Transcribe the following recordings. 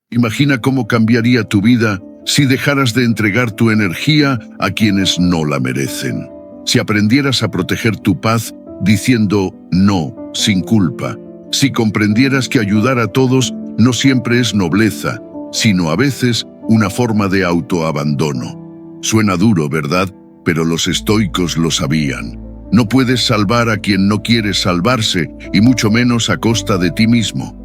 Imagina cómo cambiaría tu vida si dejaras de entregar tu energía a quienes no la merecen. Si aprendieras a proteger tu paz diciendo no, sin culpa. Si comprendieras que ayudar a todos no siempre es nobleza, sino a veces una forma de autoabandono. Suena duro, ¿verdad? Pero los estoicos lo sabían. No puedes salvar a quien no quiere salvarse, y mucho menos a costa de ti mismo.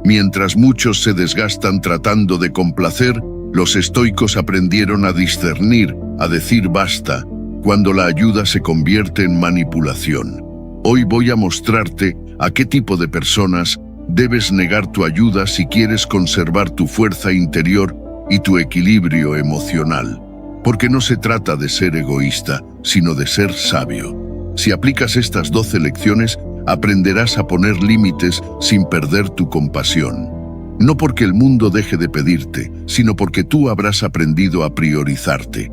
Mientras muchos se desgastan tratando de complacer, los estoicos aprendieron a discernir, a decir basta, cuando la ayuda se convierte en manipulación. Hoy voy a mostrarte a qué tipo de personas debes negar tu ayuda si quieres conservar tu fuerza interior y tu equilibrio emocional. Porque no se trata de ser egoísta, sino de ser sabio. Si aplicas estas 12 lecciones, aprenderás a poner límites sin perder tu compasión. No porque el mundo deje de pedirte, sino porque tú habrás aprendido a priorizarte.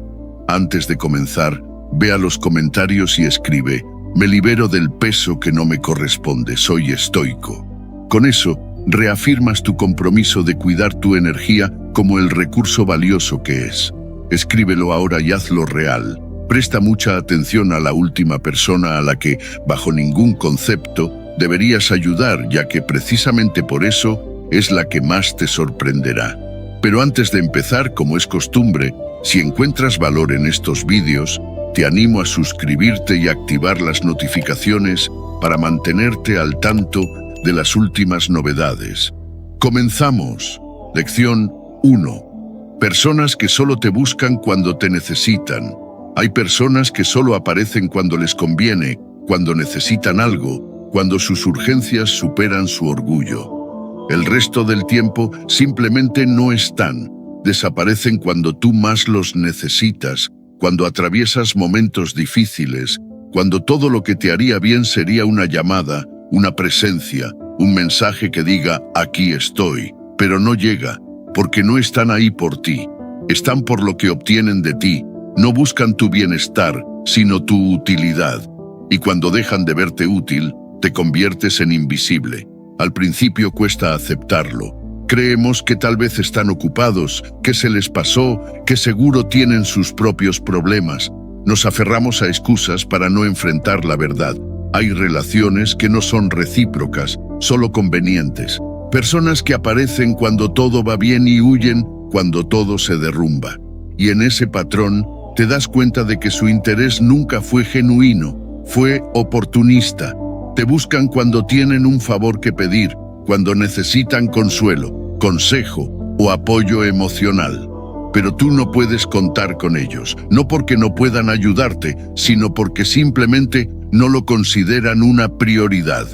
Antes de comenzar, ve a los comentarios y escribe: me libero del peso que no me corresponde, soy estoico. Con eso, reafirmas tu compromiso de cuidar tu energía como el recurso valioso que es. Escríbelo ahora y hazlo real. Presta mucha atención a la última persona a la que, bajo ningún concepto, deberías ayudar, ya que precisamente por eso es la que más te sorprenderá. Pero antes de empezar, como es costumbre, si encuentras valor en estos vídeos, te animo a suscribirte y activar las notificaciones para mantenerte al tanto de las últimas novedades. Comenzamos. Lección 1. Personas que solo te buscan cuando te necesitan. Hay personas que solo aparecen cuando les conviene, cuando necesitan algo, cuando sus urgencias superan su orgullo. El resto del tiempo simplemente no están. Desaparecen cuando tú más los necesitas, cuando atraviesas momentos difíciles, cuando todo lo que te haría bien sería una llamada, una presencia, un mensaje que diga aquí estoy, pero no llega, porque no están ahí por ti. Están por lo que obtienen de ti. No buscan tu bienestar, sino tu utilidad. Y cuando dejan de verte útil, te conviertes en invisible. Al principio cuesta aceptarlo. Creemos que tal vez están ocupados, que se les pasó, que seguro tienen sus propios problemas. Nos aferramos a excusas para no enfrentar la verdad. Hay relaciones que no son recíprocas, solo convenientes. Personas que aparecen cuando todo va bien y huyen cuando todo se derrumba. Y en ese patrón, te das cuenta de que su interés nunca fue genuino, fue oportunista. Te buscan cuando tienen un favor que pedir, cuando necesitan consuelo, consejo o apoyo emocional. Pero tú no puedes contar con ellos, no porque no puedan ayudarte, sino porque simplemente no lo consideran una prioridad.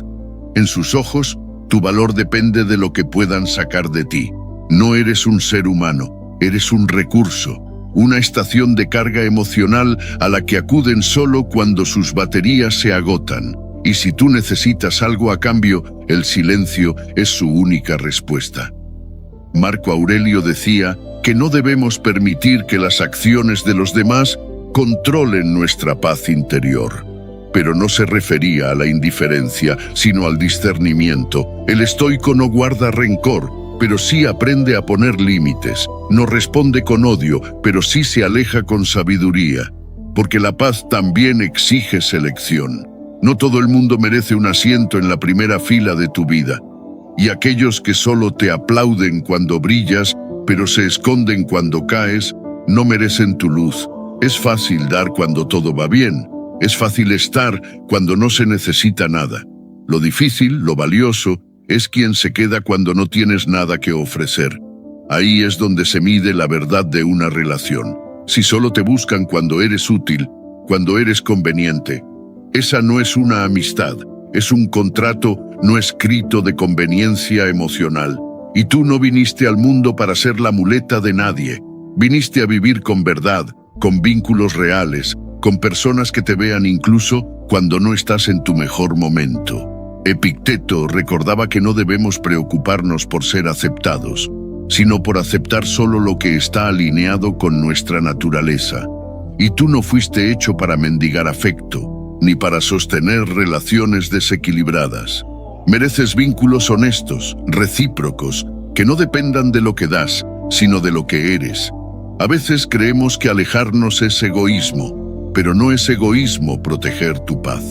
En sus ojos, tu valor depende de lo que puedan sacar de ti. No eres un ser humano, eres un recurso. Una estación de carga emocional a la que acuden solo cuando sus baterías se agotan. Y si tú necesitas algo a cambio, el silencio es su única respuesta. Marco Aurelio decía que no debemos permitir que las acciones de los demás controlen nuestra paz interior. Pero no se refería a la indiferencia, sino al discernimiento. El estoico no guarda rencor, pero sí aprende a poner límites. No responde con odio, pero sí se aleja con sabiduría. Porque la paz también exige selección. No todo el mundo merece un asiento en la primera fila de tu vida. Y aquellos que solo te aplauden cuando brillas, pero se esconden cuando caes, no merecen tu luz. Es fácil dar cuando todo va bien. Es fácil estar cuando no se necesita nada. Lo difícil, lo valioso, es quien se queda cuando no tienes nada que ofrecer. Ahí es donde se mide la verdad de una relación. Si solo te buscan cuando eres útil, cuando eres conveniente, esa no es una amistad, es un contrato no escrito de conveniencia emocional. Y tú no viniste al mundo para ser la muleta de nadie. Viniste a vivir con verdad, con vínculos reales, con personas que te vean incluso cuando no estás en tu mejor momento. Epicteto recordaba que no debemos preocuparnos por ser aceptados, sino por aceptar solo lo que está alineado con nuestra naturaleza. Y tú no fuiste hecho para mendigar afecto, ni para sostener relaciones desequilibradas. Mereces vínculos honestos, recíprocos, que no dependan de lo que das, sino de lo que eres. A veces creemos que alejarnos es egoísmo, pero no es egoísmo proteger tu paz.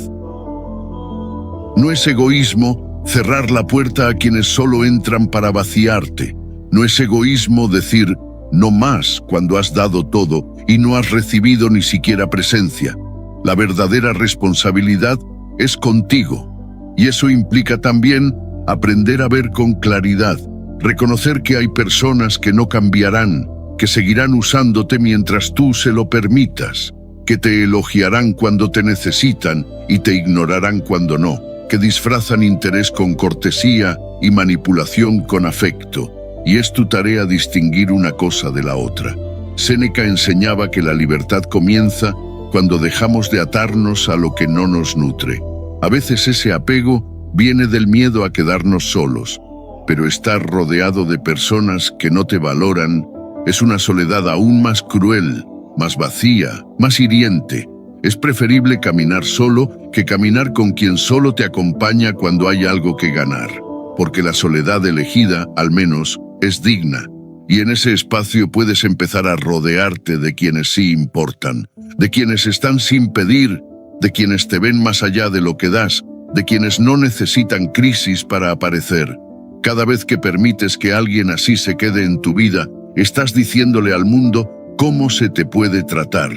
No es egoísmo cerrar la puerta a quienes solo entran para vaciarte. No es egoísmo decir no más cuando has dado todo y no has recibido ni siquiera presencia. La verdadera responsabilidad es contigo, y eso implica también aprender a ver con claridad, reconocer que hay personas que no cambiarán, que seguirán usándote mientras tú se lo permitas, que te elogiarán cuando te necesitan y te ignorarán cuando no, que disfrazan interés con cortesía y manipulación con afecto, y es tu tarea distinguir una cosa de la otra. Séneca enseñaba que la libertad comienza cuando dejamos de atarnos a lo que no nos nutre. A veces ese apego viene del miedo a quedarnos solos, pero estar rodeado de personas que no te valoran es una soledad aún más cruel, más vacía, más hiriente. Es preferible caminar solo que caminar con quien solo te acompaña cuando hay algo que ganar, porque la soledad elegida, al menos, es digna. Y en ese espacio puedes empezar a rodearte de quienes sí importan, de quienes están sin pedir, de quienes te ven más allá de lo que das, de quienes no necesitan crisis para aparecer. Cada vez que permites que alguien así se quede en tu vida, estás diciéndole al mundo cómo se te puede tratar.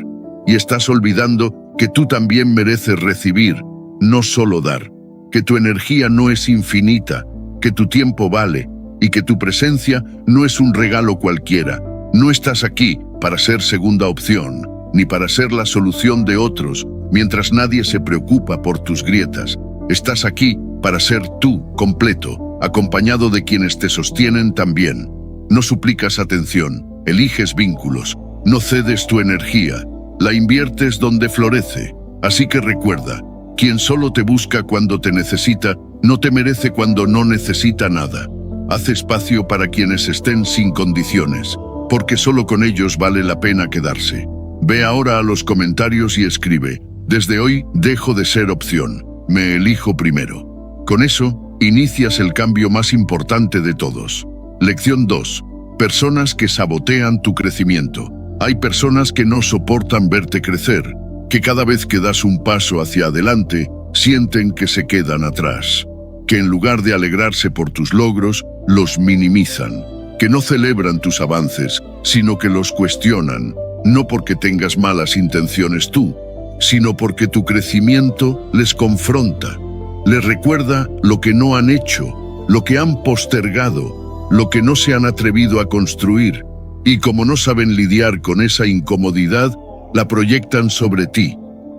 Y estás olvidando que tú también mereces recibir, no solo dar, que tu energía no es infinita, que tu tiempo vale, y que tu presencia no es un regalo cualquiera. No estás aquí para ser segunda opción, ni para ser la solución de otros, mientras nadie se preocupa por tus grietas. Estás aquí para ser tú, completo, acompañado de quienes te sostienen también. No suplicas atención, eliges vínculos, no cedes tu energía, la inviertes donde florece. Así que recuerda, quien solo te busca cuando te necesita, no te merece cuando no necesita nada. Haz espacio para quienes estén sin condiciones, porque solo con ellos vale la pena quedarse. Ve ahora a los comentarios y escribe: desde hoy dejo de ser opción, me elijo primero. Con eso, inicias el cambio más importante de todos. Lección 2. Personas que sabotean tu crecimiento. Hay personas que no soportan verte crecer, que cada vez que das un paso hacia adelante, sienten que se quedan atrás, que en lugar de alegrarse por tus logros, los minimizan, que no celebran tus avances, sino que los cuestionan, no porque tengas malas intenciones tú, sino porque tu crecimiento les confronta, les recuerda lo que no han hecho, lo que han postergado, lo que no se han atrevido a construir, y como no saben lidiar con esa incomodidad, la proyectan sobre ti.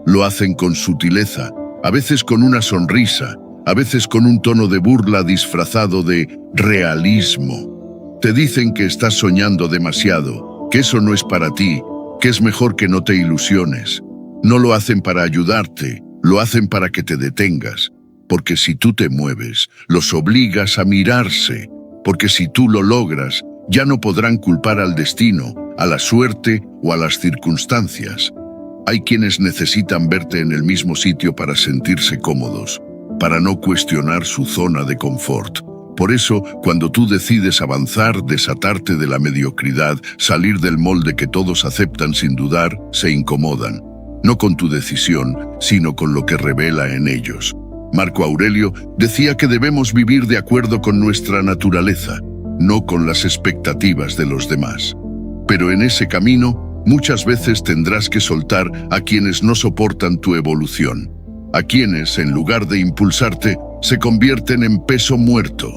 Lo hacen con sutileza, a veces con una sonrisa, a veces con un tono de burla disfrazado de realismo. Te dicen que estás soñando demasiado, que eso no es para ti, que es mejor que no te ilusiones. No lo hacen para ayudarte, lo hacen para que te detengas, porque si tú te mueves, los obligas a mirarse, porque si tú lo logras, ya no podrán culpar al destino, a la suerte o a las circunstancias. Hay quienes necesitan verte en el mismo sitio para sentirse cómodos, para no cuestionar su zona de confort. Por eso, cuando tú decides avanzar, desatarte de la mediocridad, salir del molde que todos aceptan sin dudar, se incomodan. No con tu decisión, sino con lo que revela en ellos. Marco Aurelio decía que debemos vivir de acuerdo con nuestra naturaleza, no con las expectativas de los demás. Pero en ese camino, muchas veces tendrás que soltar a quienes no soportan tu evolución, a quienes, en lugar de impulsarte, se convierten en peso muerto.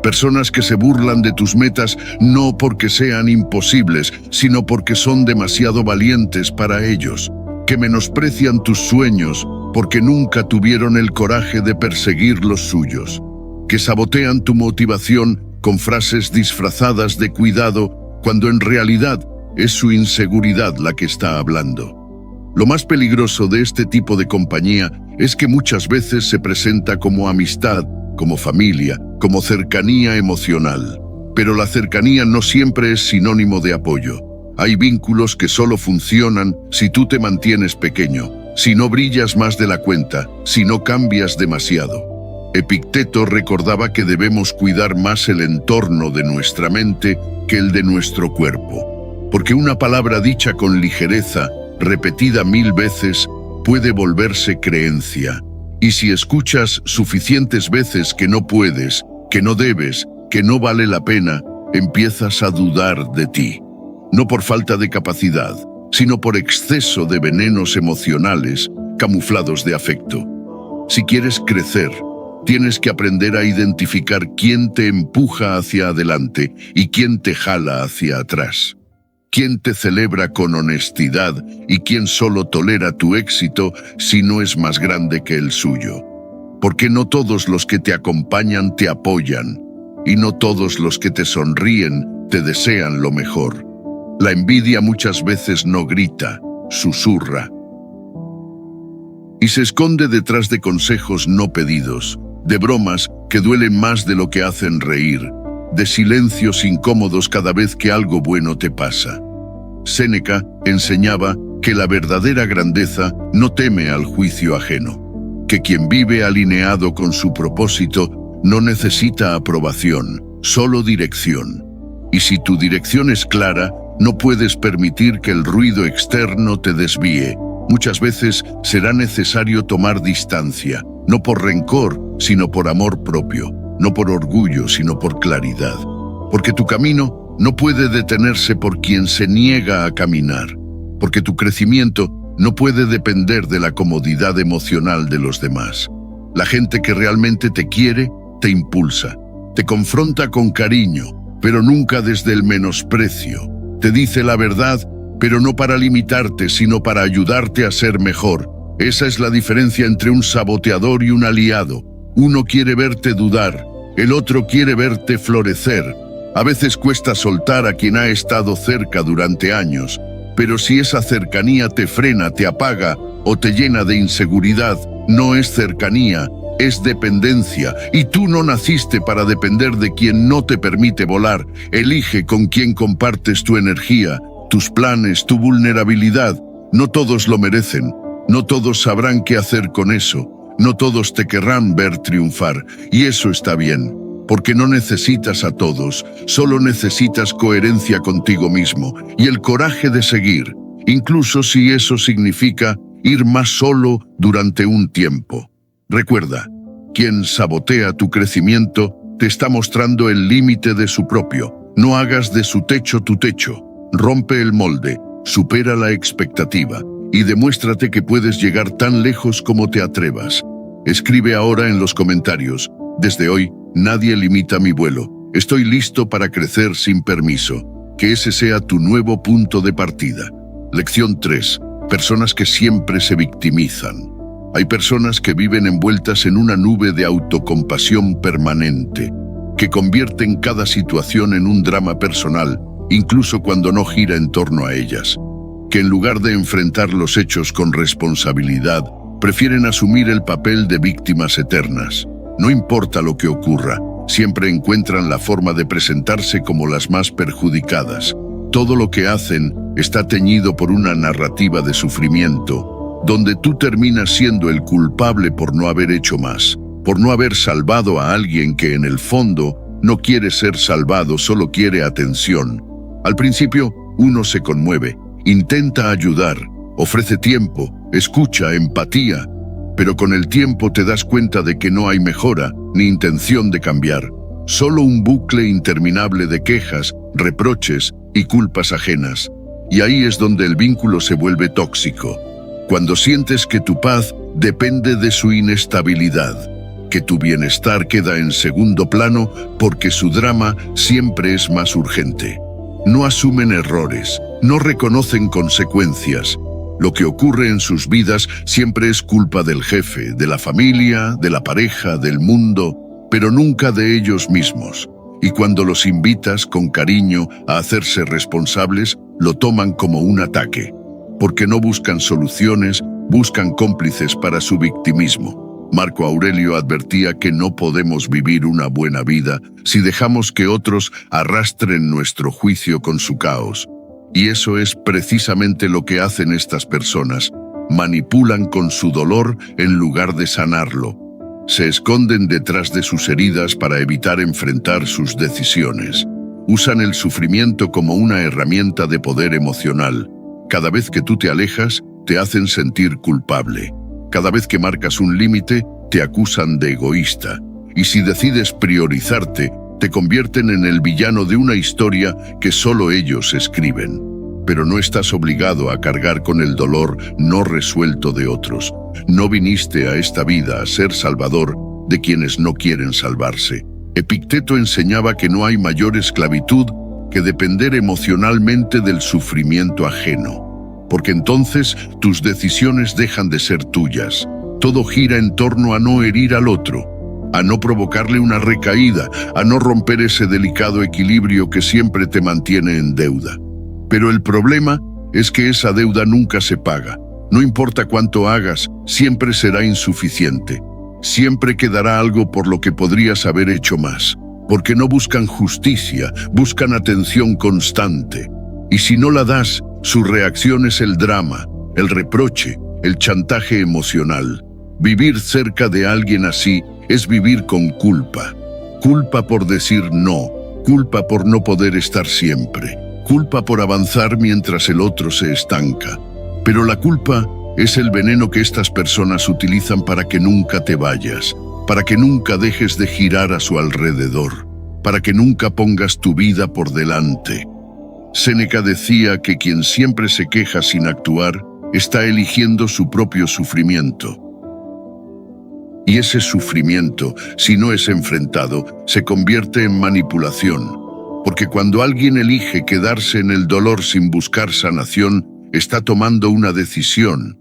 Personas que se burlan de tus metas no porque sean imposibles, sino porque son demasiado valientes para ellos, que menosprecian tus sueños porque nunca tuvieron el coraje de perseguir los suyos, que sabotean tu motivación con frases disfrazadas de cuidado cuando en realidad es su inseguridad la que está hablando. Lo más peligroso de este tipo de compañía es que muchas veces se presenta como amistad, como familia, como cercanía emocional. Pero la cercanía no siempre es sinónimo de apoyo. Hay vínculos que solo funcionan si tú te mantienes pequeño, si no brillas más de la cuenta, si no cambias demasiado. Epicteto recordaba que debemos cuidar más el entorno de nuestra mente que el de nuestro cuerpo, porque una palabra dicha con ligereza, repetida 1000 veces, puede volverse creencia. Y si escuchas suficientes veces que no puedes, que no debes, que no vale la pena, empiezas a dudar de ti. No por falta de capacidad, sino por exceso de venenos emocionales camuflados de afecto. Si quieres crecer, tienes que aprender a identificar quién te empuja hacia adelante y quién te jala hacia atrás. Quién te celebra con honestidad y quién solo tolera tu éxito si no es más grande que el suyo. Porque no todos los que te acompañan te apoyan, y no todos los que te sonríen te desean lo mejor. La envidia muchas veces no grita, susurra. Y se esconde detrás de consejos no pedidos, de bromas que duelen más de lo que hacen reír, de silencios incómodos cada vez que algo bueno te pasa. Séneca enseñaba que la verdadera grandeza no teme al juicio ajeno, que quien vive alineado con su propósito no necesita aprobación, solo dirección. Y si tu dirección es clara, no puedes permitir que el ruido externo te desvíe. Muchas veces será necesario tomar distancia, no por rencor, sino por amor propio, no por orgullo, sino por claridad. Porque tu camino no puede detenerse por quien se niega a caminar, porque tu crecimiento no puede depender de la comodidad emocional de los demás. La gente que realmente te quiere, te impulsa, te confronta con cariño, pero nunca desde el menosprecio. Te dice la verdad, pero no para limitarte, sino para ayudarte a ser mejor. Esa es la diferencia entre un saboteador y un aliado. Uno quiere verte dudar, el otro quiere verte florecer. A veces cuesta soltar a quien ha estado cerca durante años, pero si esa cercanía te frena, te apaga o te llena de inseguridad, no es cercanía, es dependencia, y tú no naciste para depender de quien no te permite volar. Elige con quién compartes tu energía, tus planes, tu vulnerabilidad. No todos lo merecen, no todos sabrán qué hacer con eso, no todos te querrán ver triunfar, y eso está bien, porque no necesitas a todos, solo necesitas coherencia contigo mismo y el coraje de seguir, incluso si eso significa ir más solo durante un tiempo. Recuerda, quien sabotea tu crecimiento te está mostrando el límite de su propio. No hagas de su techo tu techo. Rompe el molde, supera la expectativa y demuéstrate que puedes llegar tan lejos como te atrevas. Escribe ahora en los comentarios: desde hoy, nadie limita mi vuelo. Estoy listo para crecer sin permiso. Que ese sea tu nuevo punto de partida. Lección 3. Personas que siempre se victimizan. Hay personas que viven envueltas en una nube de autocompasión permanente, que convierten cada situación en un drama personal, incluso cuando no gira en torno a ellas. Que en lugar de enfrentar los hechos con responsabilidad, prefieren asumir el papel de víctimas eternas. No importa lo que ocurra, siempre encuentran la forma de presentarse como las más perjudicadas. Todo lo que hacen está teñido por una narrativa de sufrimiento, donde tú terminas siendo el culpable por no haber hecho más, por no haber salvado a alguien que en el fondo no quiere ser salvado, solo quiere atención. Al principio, uno se conmueve, intenta ayudar, ofrece tiempo, escucha, empatía, pero con el tiempo te das cuenta de que no hay mejora ni intención de cambiar, solo un bucle interminable de quejas, reproches y culpas ajenas. Y ahí es donde el vínculo se vuelve tóxico. Cuando sientes que tu paz depende de su inestabilidad, que tu bienestar queda en segundo plano porque su drama siempre es más urgente. No asumen errores, no reconocen consecuencias. Lo que ocurre en sus vidas siempre es culpa del jefe, de la familia, de la pareja, del mundo, pero nunca de ellos mismos. Y cuando los invitas con cariño a hacerse responsables, lo toman como un ataque. Porque no buscan soluciones, buscan cómplices para su victimismo. Marco Aurelio advertía que no podemos vivir una buena vida si dejamos que otros arrastren nuestro juicio con su caos. Y eso es precisamente lo que hacen estas personas. Manipulan con su dolor en lugar de sanarlo. Se esconden detrás de sus heridas para evitar enfrentar sus decisiones. Usan el sufrimiento como una herramienta de poder emocional. Cada vez que tú te alejas, te hacen sentir culpable. Cada vez que marcas un límite, te acusan de egoísta. Y si decides priorizarte, te convierten en el villano de una historia que solo ellos escriben. Pero no estás obligado a cargar con el dolor no resuelto de otros. No viniste a esta vida a ser salvador de quienes no quieren salvarse. Epicteto enseñaba que no hay mayor esclavitud que depender emocionalmente del sufrimiento ajeno, porque entonces tus decisiones dejan de ser tuyas. Todo gira en torno a no herir al otro, a no provocarle una recaída, a no romper ese delicado equilibrio que siempre te mantiene en deuda. Pero el problema es que esa deuda nunca se paga. No importa cuánto hagas, siempre será insuficiente. Siempre quedará algo por lo que podrías haber hecho más. Porque no buscan justicia, buscan atención constante. Y si no la das, su reacción es el drama, el reproche, el chantaje emocional. Vivir cerca de alguien así es vivir con culpa. Culpa por decir no, culpa por no poder estar siempre, culpa por avanzar mientras el otro se estanca. Pero la culpa es el veneno que estas personas utilizan para que nunca te vayas, para que nunca dejes de girar a su alrededor, para que nunca pongas tu vida por delante. Séneca decía que quien siempre se queja sin actuar está eligiendo su propio sufrimiento. Y ese sufrimiento, si no es enfrentado, se convierte en manipulación. Porque cuando alguien elige quedarse en el dolor sin buscar sanación, está tomando una decisión.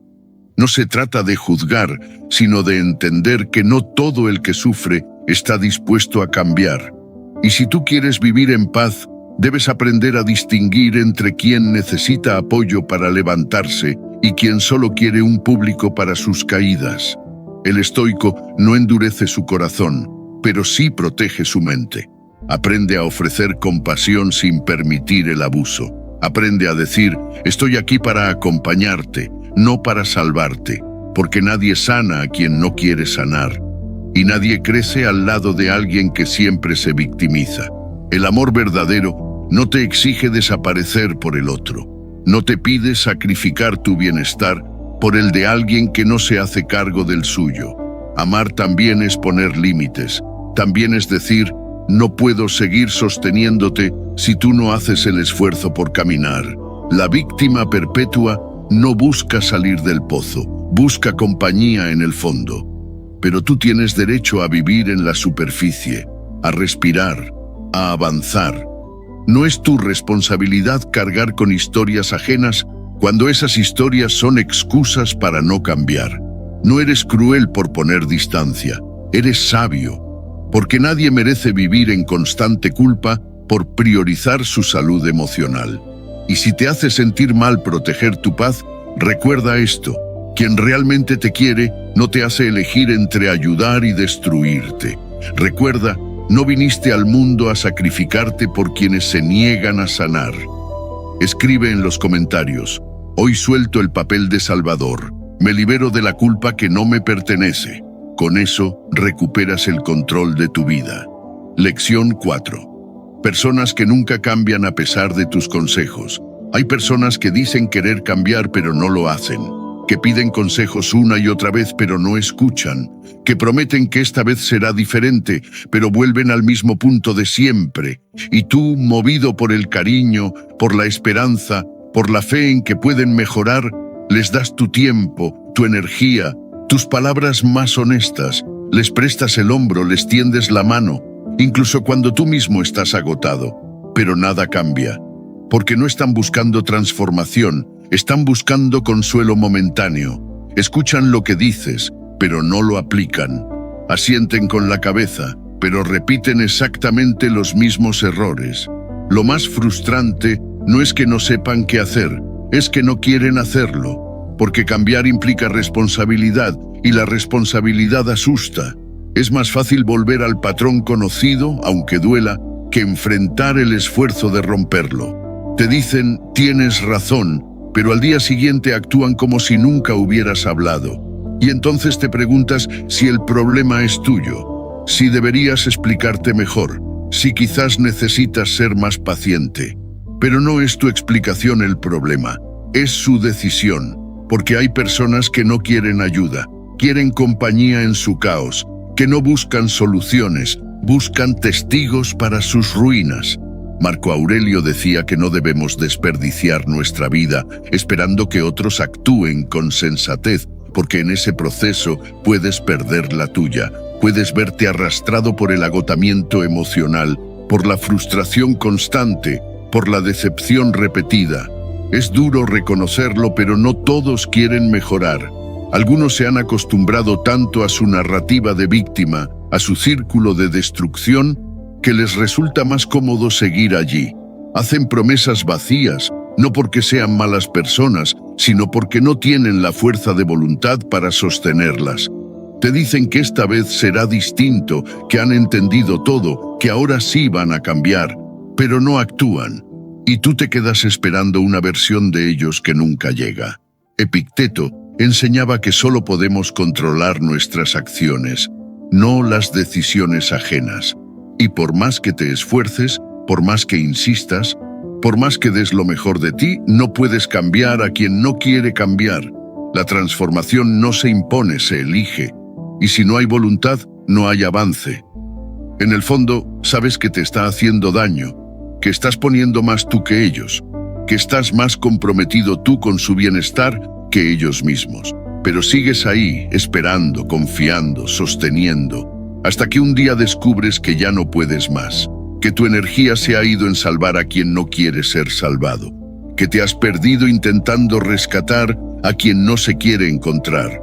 No se trata de juzgar, sino de entender que no todo el que sufre está dispuesto a cambiar. Y si tú quieres vivir en paz, debes aprender a distinguir entre quien necesita apoyo para levantarse y quien solo quiere un público para sus caídas. El estoico no endurece su corazón, pero sí protege su mente. Aprende a ofrecer compasión sin permitir el abuso. Aprende a decir, estoy aquí para acompañarte, no para salvarte, porque nadie sana a quien no quiere sanar. Y nadie crece al lado de alguien que siempre se victimiza. El amor verdadero no te exige desaparecer por el otro. No te pide sacrificar tu bienestar por el de alguien que no se hace cargo del suyo. Amar también es poner límites. También es decir, no puedo seguir sosteniéndote si tú no haces el esfuerzo por caminar. La víctima perpetua no busca salir del pozo, busca compañía en el fondo. Pero tú tienes derecho a vivir en la superficie, a respirar, a avanzar. No es tu responsabilidad cargar con historias ajenas cuando esas historias son excusas para no cambiar. No eres cruel por poner distancia, eres sabio, porque nadie merece vivir en constante culpa por priorizar su salud emocional. Y si te hace sentir mal proteger tu paz, recuerda esto: quien realmente te quiere no te hace elegir entre ayudar y destruirte. Recuerda, no viniste al mundo a sacrificarte por quienes se niegan a sanar. Escribe en los comentarios: hoy suelto el papel de salvador, me libero de la culpa que no me pertenece. Con eso, recuperas el control de tu vida. Lección 4. Personas que nunca cambian a pesar de tus consejos. Hay personas que dicen querer cambiar pero no lo hacen, que piden consejos una y otra vez pero no escuchan, que prometen que esta vez será diferente, pero vuelven al mismo punto de siempre. Y tú, movido por el cariño, por la esperanza, por la fe en que pueden mejorar, les das tu tiempo, tu energía, tus palabras más honestas, les prestas el hombro, les tiendes la mano, incluso cuando tú mismo estás agotado. Pero nada cambia, porque no están buscando transformación, están buscando consuelo momentáneo. Escuchan lo que dices, pero no lo aplican. Asienten con la cabeza, pero repiten exactamente los mismos errores. Lo más frustrante no es que no sepan qué hacer, es que no quieren hacerlo, porque cambiar implica responsabilidad, y la responsabilidad asusta. Es más fácil volver al patrón conocido, aunque duela, que enfrentar el esfuerzo de romperlo. Te dicen, tienes razón, pero al día siguiente actúan como si nunca hubieras hablado. Y entonces te preguntas si el problema es tuyo, si deberías explicarte mejor, si quizás necesitas ser más paciente. Pero no es tu explicación el problema, es su decisión, porque hay personas que no quieren ayuda, quieren compañía en su caos, que no buscan soluciones, buscan testigos para sus ruinas. Marco Aurelio decía que no debemos desperdiciar nuestra vida esperando que otros actúen con sensatez, porque en ese proceso puedes perder la tuya, puedes verte arrastrado por el agotamiento emocional, por la frustración constante, por la decepción repetida. Es duro reconocerlo, pero no todos quieren mejorar. Algunos se han acostumbrado tanto a su narrativa de víctima, a su círculo de destrucción, que les resulta más cómodo seguir allí. Hacen promesas vacías, no porque sean malas personas, sino porque no tienen la fuerza de voluntad para sostenerlas. Te dicen que esta vez será distinto, que han entendido todo, que ahora sí van a cambiar, pero no actúan. Y tú te quedas esperando una versión de ellos que nunca llega. Epicteto enseñaba que solo podemos controlar nuestras acciones, no las decisiones ajenas. Y por más que te esfuerces, por más que insistas, por más que des lo mejor de ti, no puedes cambiar a quien no quiere cambiar. La transformación no se impone, se elige. Y si no hay voluntad, no hay avance. En el fondo, sabes que te está haciendo daño, que estás poniendo más tú que ellos, que estás más comprometido tú con su bienestar que ellos mismos. Pero sigues ahí, esperando, confiando, sosteniendo, hasta que un día descubres que ya no puedes más, que tu energía se ha ido en salvar a quien no quiere ser salvado, que te has perdido intentando rescatar a quien no se quiere encontrar,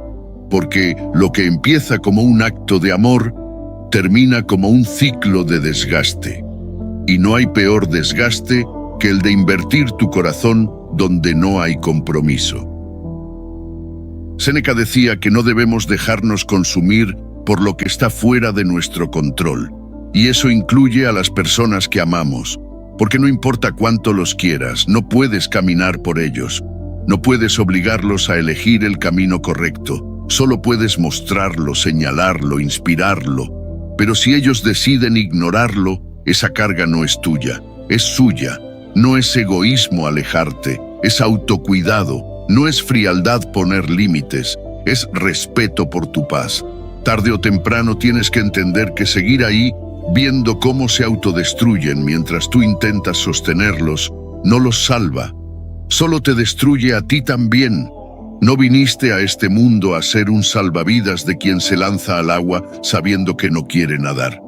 porque lo que empieza como un acto de amor, termina como un ciclo de desgaste. Y no hay peor desgaste que el de invertir tu corazón donde no hay compromiso. Séneca decía que no debemos dejarnos consumir por lo que está fuera de nuestro control, y eso incluye a las personas que amamos, porque no importa cuánto los quieras, no puedes caminar por ellos, no puedes obligarlos a elegir el camino correcto, solo puedes mostrarlo, señalarlo, inspirarlo, pero si ellos deciden ignorarlo, esa carga no es tuya, es suya. No es egoísmo alejarte, es autocuidado, no es frialdad poner límites, es respeto por tu paz. Tarde o temprano tienes que entender que seguir ahí, viendo cómo se autodestruyen mientras tú intentas sostenerlos, no los salva, solo te destruye a ti también. No viniste a este mundo a ser un salvavidas de quien se lanza al agua sabiendo que no quiere nadar.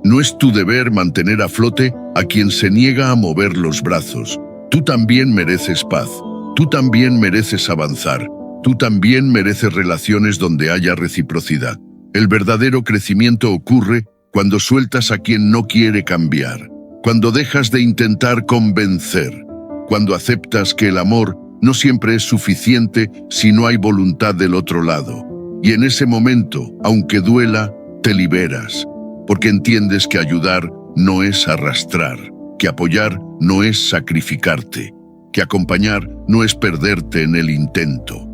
No es tu deber mantener a flote a quien se niega a mover los brazos. Tú también mereces paz, tú también mereces avanzar, tú también mereces relaciones donde haya reciprocidad. El verdadero crecimiento ocurre cuando sueltas a quien no quiere cambiar, cuando dejas de intentar convencer, cuando aceptas que el amor no siempre es suficiente si no hay voluntad del otro lado. Y en ese momento, aunque duela, te liberas, porque entiendes que ayudar no es arrastrar, que apoyar no es sacrificarte, que acompañar no es perderte en el intento.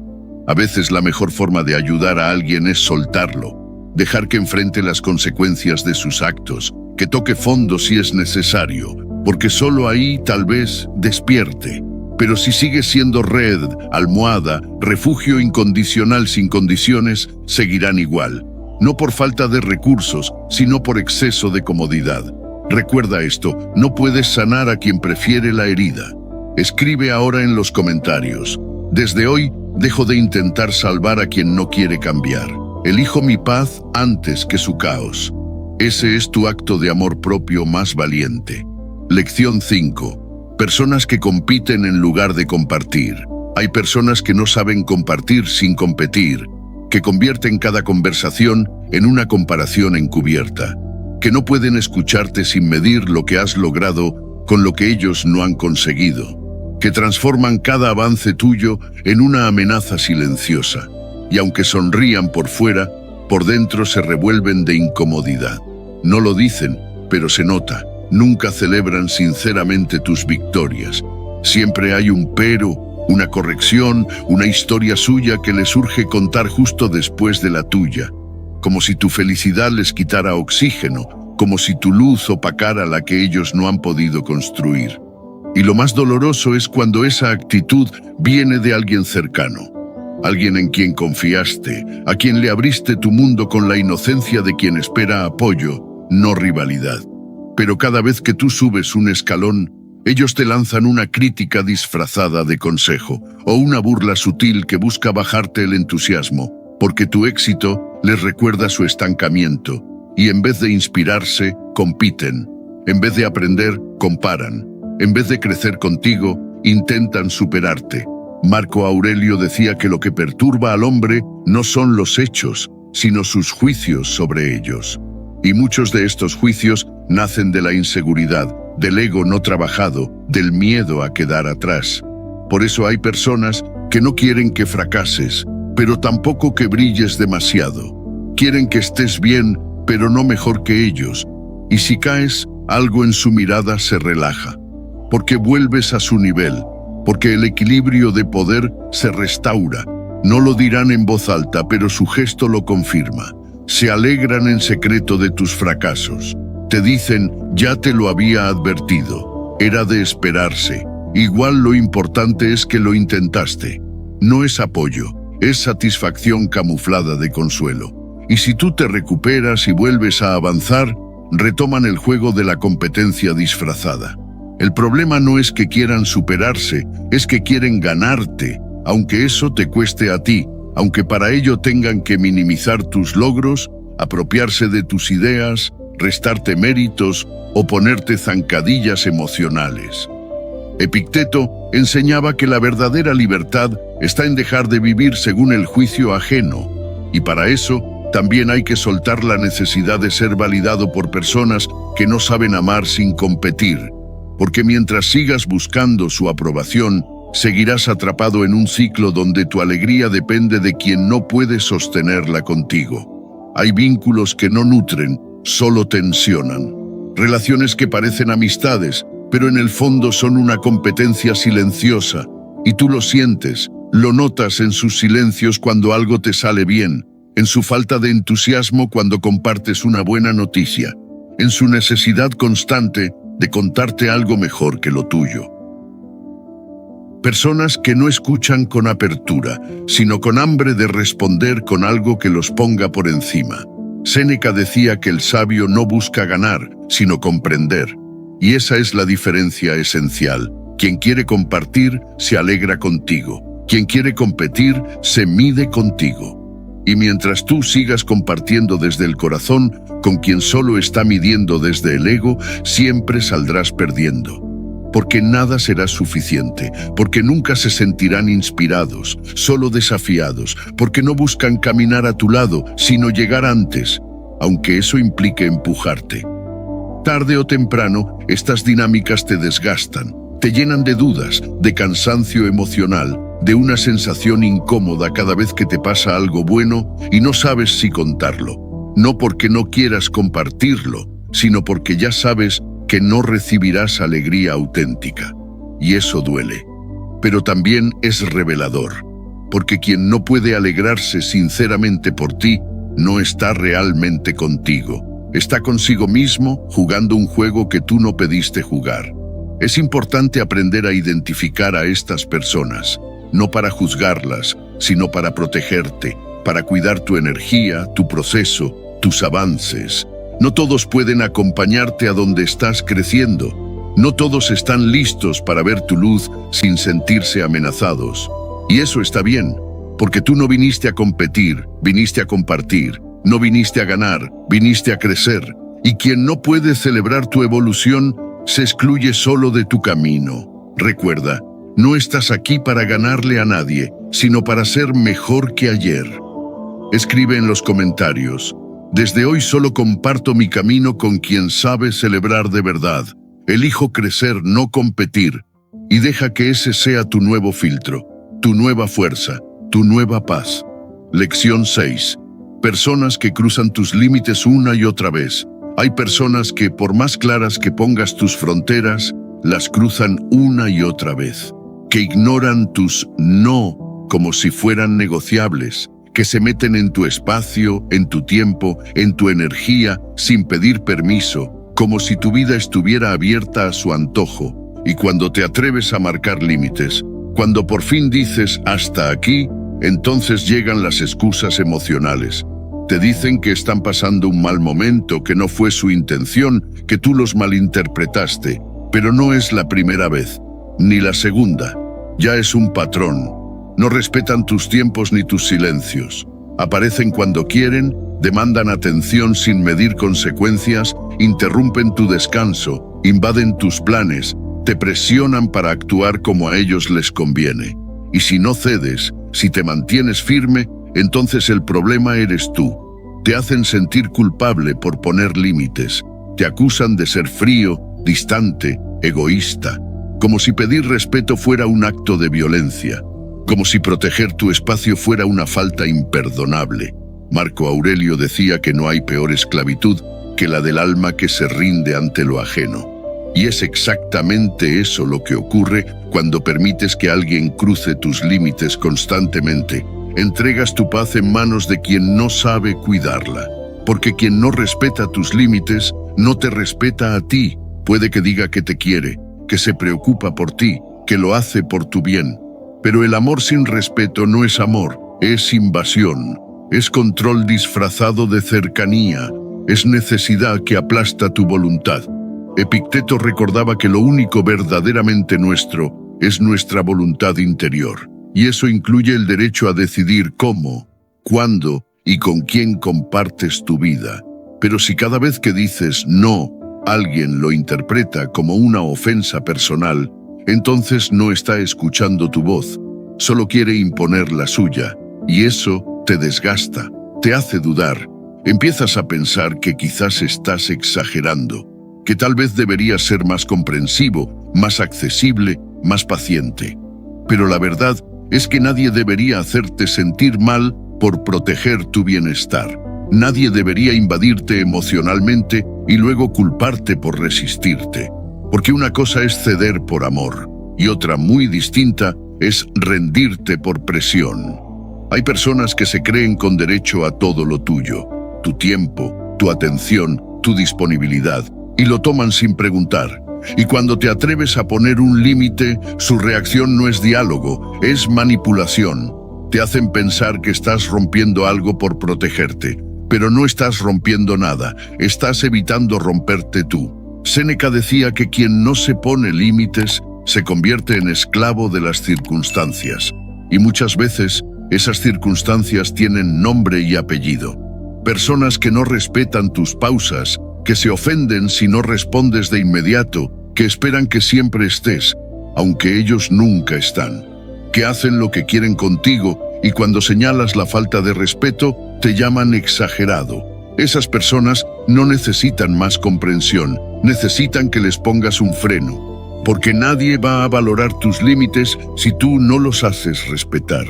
A veces la mejor forma de ayudar a alguien es soltarlo, dejar que enfrente las consecuencias de sus actos, que toque fondo si es necesario, porque solo ahí tal vez despierte. Pero si sigues siendo red, almohada, refugio incondicional sin condiciones, seguirán igual. No por falta de recursos, sino por exceso de comodidad. Recuerda esto, no puedes sanar a quien prefiere la herida. Escribe ahora en los comentarios: desde hoy, dejo de intentar salvar a quien no quiere cambiar. Elijo mi paz antes que su caos. Ese es tu acto de amor propio más valiente. Lección 5. Personas que compiten en lugar de compartir. Hay personas que no saben compartir sin competir, que convierten cada conversación en una comparación encubierta, que no pueden escucharte sin medir lo que has logrado con lo que ellos no han conseguido, que transforman cada avance tuyo en una amenaza silenciosa, y aunque sonrían por fuera, por dentro se revuelven de incomodidad. No lo dicen, pero se nota. Nunca celebran sinceramente tus victorias. Siempre hay un pero, una corrección, una historia suya que les urge contar justo después de la tuya, como si tu felicidad les quitara oxígeno, como si tu luz opacara la que ellos no han podido construir. Y lo más doloroso es cuando esa actitud viene de alguien cercano, alguien en quien confiaste, a quien le abriste tu mundo con la inocencia de quien espera apoyo, no rivalidad. Pero cada vez que tú subes un escalón, ellos te lanzan una crítica disfrazada de consejo o una burla sutil que busca bajarte el entusiasmo, porque tu éxito les recuerda su estancamiento y en vez de inspirarse, compiten. En vez de aprender, comparan. En vez de crecer contigo, intentan superarte. Marco Aurelio decía que lo que perturba al hombre no son los hechos, sino sus juicios sobre ellos. Y muchos de estos juicios nacen de la inseguridad, del ego no trabajado, del miedo a quedar atrás. Por eso hay personas que no quieren que fracases, pero tampoco que brilles demasiado. Quieren que estés bien, pero no mejor que ellos. Y si caes, algo en su mirada se relaja, porque vuelves a su nivel, porque el equilibrio de poder se restaura. No lo dirán en voz alta, pero su gesto lo confirma. Se alegran en secreto de tus fracasos. Te dicen, ya te lo había advertido. Era de esperarse. Igual lo importante es que lo intentaste. No es apoyo, es satisfacción camuflada de consuelo. Y si tú te recuperas y vuelves a avanzar, retoman el juego de la competencia disfrazada. El problema no es que quieran superarse, es que quieren ganarte, aunque eso te cueste a ti, aunque para ello tengan que minimizar tus logros, apropiarse de tus ideas, restarte méritos o ponerte zancadillas emocionales. Epicteto enseñaba que la verdadera libertad está en dejar de vivir según el juicio ajeno, y para eso también hay que soltar la necesidad de ser validado por personas que no saben amar sin competir, porque mientras sigas buscando su aprobación, seguirás atrapado en un ciclo donde tu alegría depende de quien no puede sostenerla contigo. Hay vínculos que no nutren, solo tensionan. Relaciones que parecen amistades, pero en el fondo son una competencia silenciosa, y tú lo sientes, lo notas en sus silencios cuando algo te sale bien, en su falta de entusiasmo cuando compartes una buena noticia, en su necesidad constante de contarte algo mejor que lo tuyo. Personas que no escuchan con apertura, sino con hambre de responder con algo que los ponga por encima. Séneca decía que el sabio no busca ganar, sino comprender. Y esa es la diferencia esencial. Quien quiere compartir, se alegra contigo. Quien quiere competir, se mide contigo. Y mientras tú sigas compartiendo desde el corazón, con quien solo está midiendo desde el ego, siempre saldrás perdiendo. Porque nada será suficiente, porque nunca se sentirán inspirados, solo desafiados, porque no buscan caminar a tu lado, sino llegar antes, aunque eso implique empujarte. Tarde o temprano, estas dinámicas te desgastan, te llenan de dudas, de cansancio emocional, de una sensación incómoda cada vez que te pasa algo bueno y no sabes si contarlo. No porque no quieras compartirlo, sino porque ya sabes que no recibirás alegría auténtica. Y eso duele. Pero también es revelador, porque quien no puede alegrarse sinceramente por ti, no está realmente contigo. Está consigo mismo jugando un juego que tú no pediste jugar. Es importante aprender a identificar a estas personas, no para juzgarlas, sino para protegerte, para cuidar tu energía, tu proceso, tus avances. No todos pueden acompañarte a donde estás creciendo. No todos están listos para ver tu luz sin sentirse amenazados. Y eso está bien, porque tú no viniste a competir, viniste a compartir. No viniste a ganar, viniste a crecer. Y quien no puede celebrar tu evolución, se excluye solo de tu camino. Recuerda, no estás aquí para ganarle a nadie, sino para ser mejor que ayer. Escribe en los comentarios: desde hoy solo comparto mi camino con quien sabe celebrar de verdad. Elijo crecer, no competir. Y deja que ese sea tu nuevo filtro, tu nueva fuerza, tu nueva paz. Lección 6. Personas que cruzan tus límites una y otra vez. Hay personas que, por más claras que pongas tus fronteras, las cruzan una y otra vez. que ignoran tus no como si fueran negociables, que se meten en tu espacio, en tu tiempo, en tu energía, sin pedir permiso, como si tu vida estuviera abierta a su antojo. Y cuando te atreves a marcar límites, cuando por fin dices hasta aquí, entonces llegan las excusas emocionales. Te dicen que están pasando un mal momento, que no fue su intención, que tú los malinterpretaste, pero no es la primera vez, ni la segunda. Ya es un patrón. No respetan tus tiempos ni tus silencios. Aparecen cuando quieren, demandan atención sin medir consecuencias, interrumpen tu descanso, invaden tus planes, te presionan para actuar como a ellos les conviene. Y si no cedes, si te mantienes firme, entonces el problema eres tú. Te hacen sentir culpable por poner límites. Te acusan de ser frío, distante, egoísta. Como si pedir respeto fuera un acto de violencia. Como si proteger tu espacio fuera una falta imperdonable. Marco Aurelio decía que no hay peor esclavitud que la del alma que se rinde ante lo ajeno. Y es exactamente eso lo que ocurre cuando permites que alguien cruce tus límites constantemente. Entregas tu paz en manos de quien no sabe cuidarla. Porque quien no respeta tus límites, no te respeta a ti. Puede que diga que te quiere, que se preocupa por ti, que lo hace por tu bien. Pero el amor sin respeto no es amor, es invasión, es control disfrazado de cercanía, es necesidad que aplasta tu voluntad. Epicteto recordaba que lo único verdaderamente nuestro es nuestra voluntad interior, y eso incluye el derecho a decidir cómo, cuándo y con quién compartes tu vida. Pero si cada vez que dices no, alguien lo interpreta como una ofensa personal, entonces no está escuchando tu voz, solo quiere imponer la suya, y eso te desgasta, te hace dudar. Empiezas a pensar que quizás estás exagerando, que tal vez deberías ser más comprensivo, más accesible, más paciente. Pero la verdad es que nadie debería hacerte sentir mal por proteger tu bienestar. Nadie debería invadirte emocionalmente y luego culparte por resistirte. Porque una cosa es ceder por amor, y otra muy distinta es rendirte por presión. Hay personas que se creen con derecho a todo lo tuyo, tu tiempo, tu atención, tu disponibilidad, y lo toman sin preguntar. Y cuando te atreves a poner un límite, su reacción no es diálogo, es manipulación. Te hacen pensar que estás rompiendo algo por protegerte, pero no estás rompiendo nada, estás evitando romperte tú. Séneca decía que quien no se pone límites se convierte en esclavo de las circunstancias. Y muchas veces esas circunstancias tienen nombre y apellido. Personas que no respetan tus pausas, que se ofenden si no respondes de inmediato, que esperan que siempre estés, aunque ellos nunca están. Que hacen lo que quieren contigo y cuando señalas la falta de respeto, te llaman exagerado. Esas personas no necesitan más comprensión, necesitan que les pongas un freno, porque nadie va a valorar tus límites si tú no los haces respetar.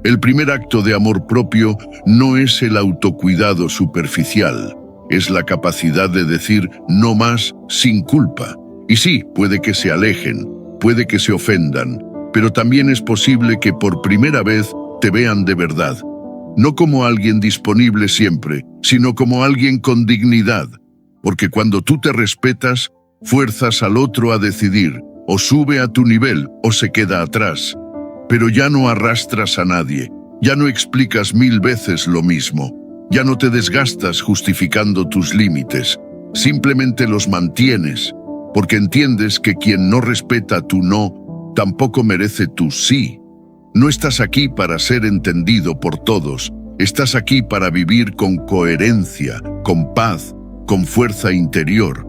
El primer acto de amor propio no es el autocuidado superficial, es la capacidad de decir no más sin culpa. Y sí, puede que se alejen, puede que se ofendan, pero también es posible que por primera vez te vean de verdad. No como alguien disponible siempre, sino como alguien con dignidad. Porque cuando tú te respetas, fuerzas al otro a decidir, o sube a tu nivel o se queda atrás. Pero ya no arrastras a nadie, ya no explicas 1000 veces lo mismo, ya no te desgastas justificando tus límites, simplemente los mantienes, porque entiendes que quien no respeta tu no, tampoco merece tu sí. No estás aquí para ser entendido por todos, estás aquí para vivir con coherencia, con paz, con fuerza interior.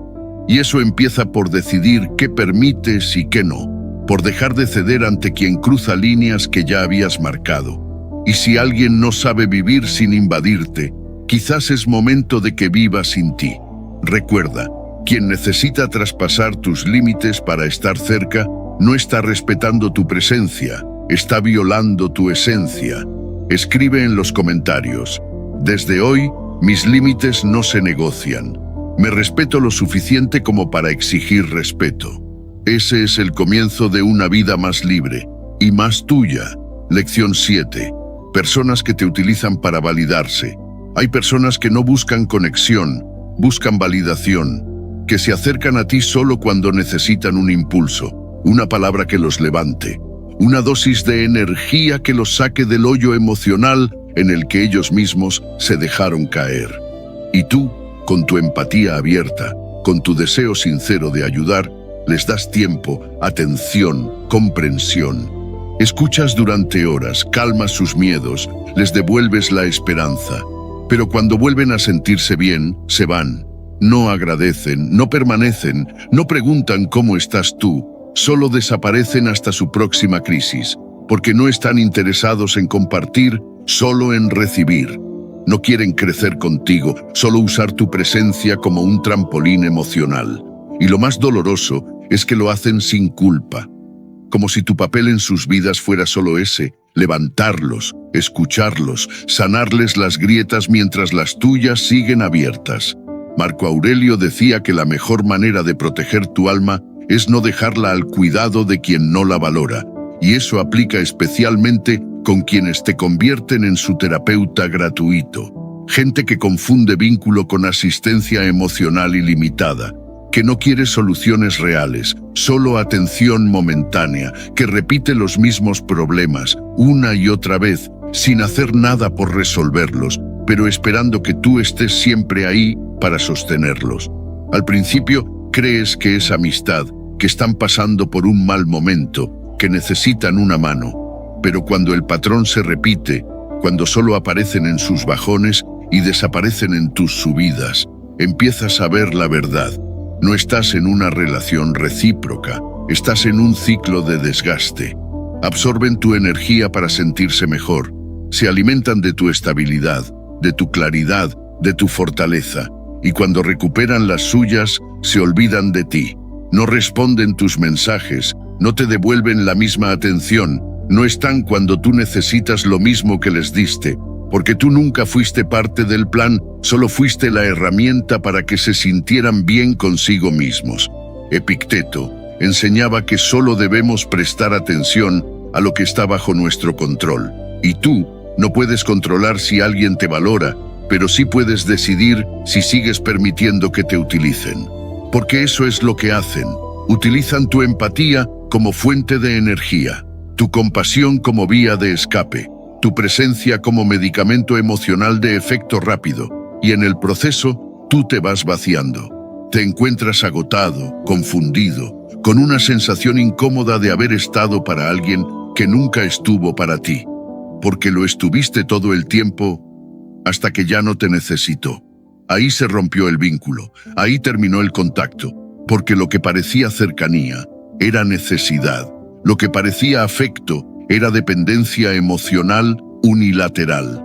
Y eso empieza por decidir qué permites y qué no, por dejar de ceder ante quien cruza líneas que ya habías marcado. Y si alguien no sabe vivir sin invadirte, quizás es momento de que viva sin ti. Recuerda, quien necesita traspasar tus límites para estar cerca, no está respetando tu presencia, está violando tu esencia. Escribe en los comentarios: desde hoy, mis límites no se negocian. Me respeto lo suficiente como para exigir respeto. Ese es el comienzo de una vida más libre y más tuya. Lección 7. Personas que te utilizan para validarse. Hay personas que no buscan conexión, buscan validación, que se acercan a ti solo cuando necesitan un impulso, una palabra que los levante, una dosis de energía que los saque del hoyo emocional en el que ellos mismos se dejaron caer. Y tú, con tu empatía abierta, con tu deseo sincero de ayudar, les das tiempo, atención, comprensión. Escuchas durante horas, calmas sus miedos, les devuelves la esperanza. Pero cuando vuelven a sentirse bien, se van. No agradecen, no permanecen, no preguntan cómo estás tú, solo desaparecen hasta su próxima crisis, porque no están interesados en compartir, solo en recibir. No quieren crecer contigo, solo usar tu presencia como un trampolín emocional. Y lo más doloroso es que lo hacen sin culpa, como si tu papel en sus vidas fuera solo ese: levantarlos, escucharlos, sanarles las grietas mientras las tuyas siguen abiertas. Marco Aurelio decía que la mejor manera de proteger tu alma es no dejarla al cuidado de quien no la valora, y eso aplica especialmente con quienes te convierten en su terapeuta gratuito. Gente que confunde vínculo con asistencia emocional ilimitada, que no quiere soluciones reales, solo atención momentánea, que repite los mismos problemas una y otra vez, sin hacer nada por resolverlos, pero esperando que tú estés siempre ahí para sostenerlos. Al principio crees que es amistad, que están pasando por un mal momento, que necesitan una mano. Pero cuando el patrón se repite, cuando solo aparecen en sus bajones y desaparecen en tus subidas, empiezas a ver la verdad. No estás en una relación recíproca, estás en un ciclo de desgaste. Absorben tu energía para sentirse mejor, se alimentan de tu estabilidad, de tu claridad, de tu fortaleza, y cuando recuperan las suyas, se olvidan de ti. No responden tus mensajes, no te devuelven la misma atención, no están cuando tú necesitas lo mismo que les diste, porque tú nunca fuiste parte del plan, solo fuiste la herramienta para que se sintieran bien consigo mismos. Epicteto enseñaba que solo debemos prestar atención a lo que está bajo nuestro control. Y tú no puedes controlar si alguien te valora, pero sí puedes decidir si sigues permitiendo que te utilicen. Porque eso es lo que hacen. Utilizan tu empatía como fuente de energía, tu compasión como vía de escape, tu presencia como medicamento emocional de efecto rápido, y en el proceso tú te vas vaciando. Te encuentras agotado, confundido, con una sensación incómoda de haber estado para alguien que nunca estuvo para ti, porque lo estuviste todo el tiempo hasta que ya no te necesitó. Ahí se rompió el vínculo, ahí terminó el contacto, porque lo que parecía cercanía era necesidad, lo que parecía afecto era dependencia emocional unilateral.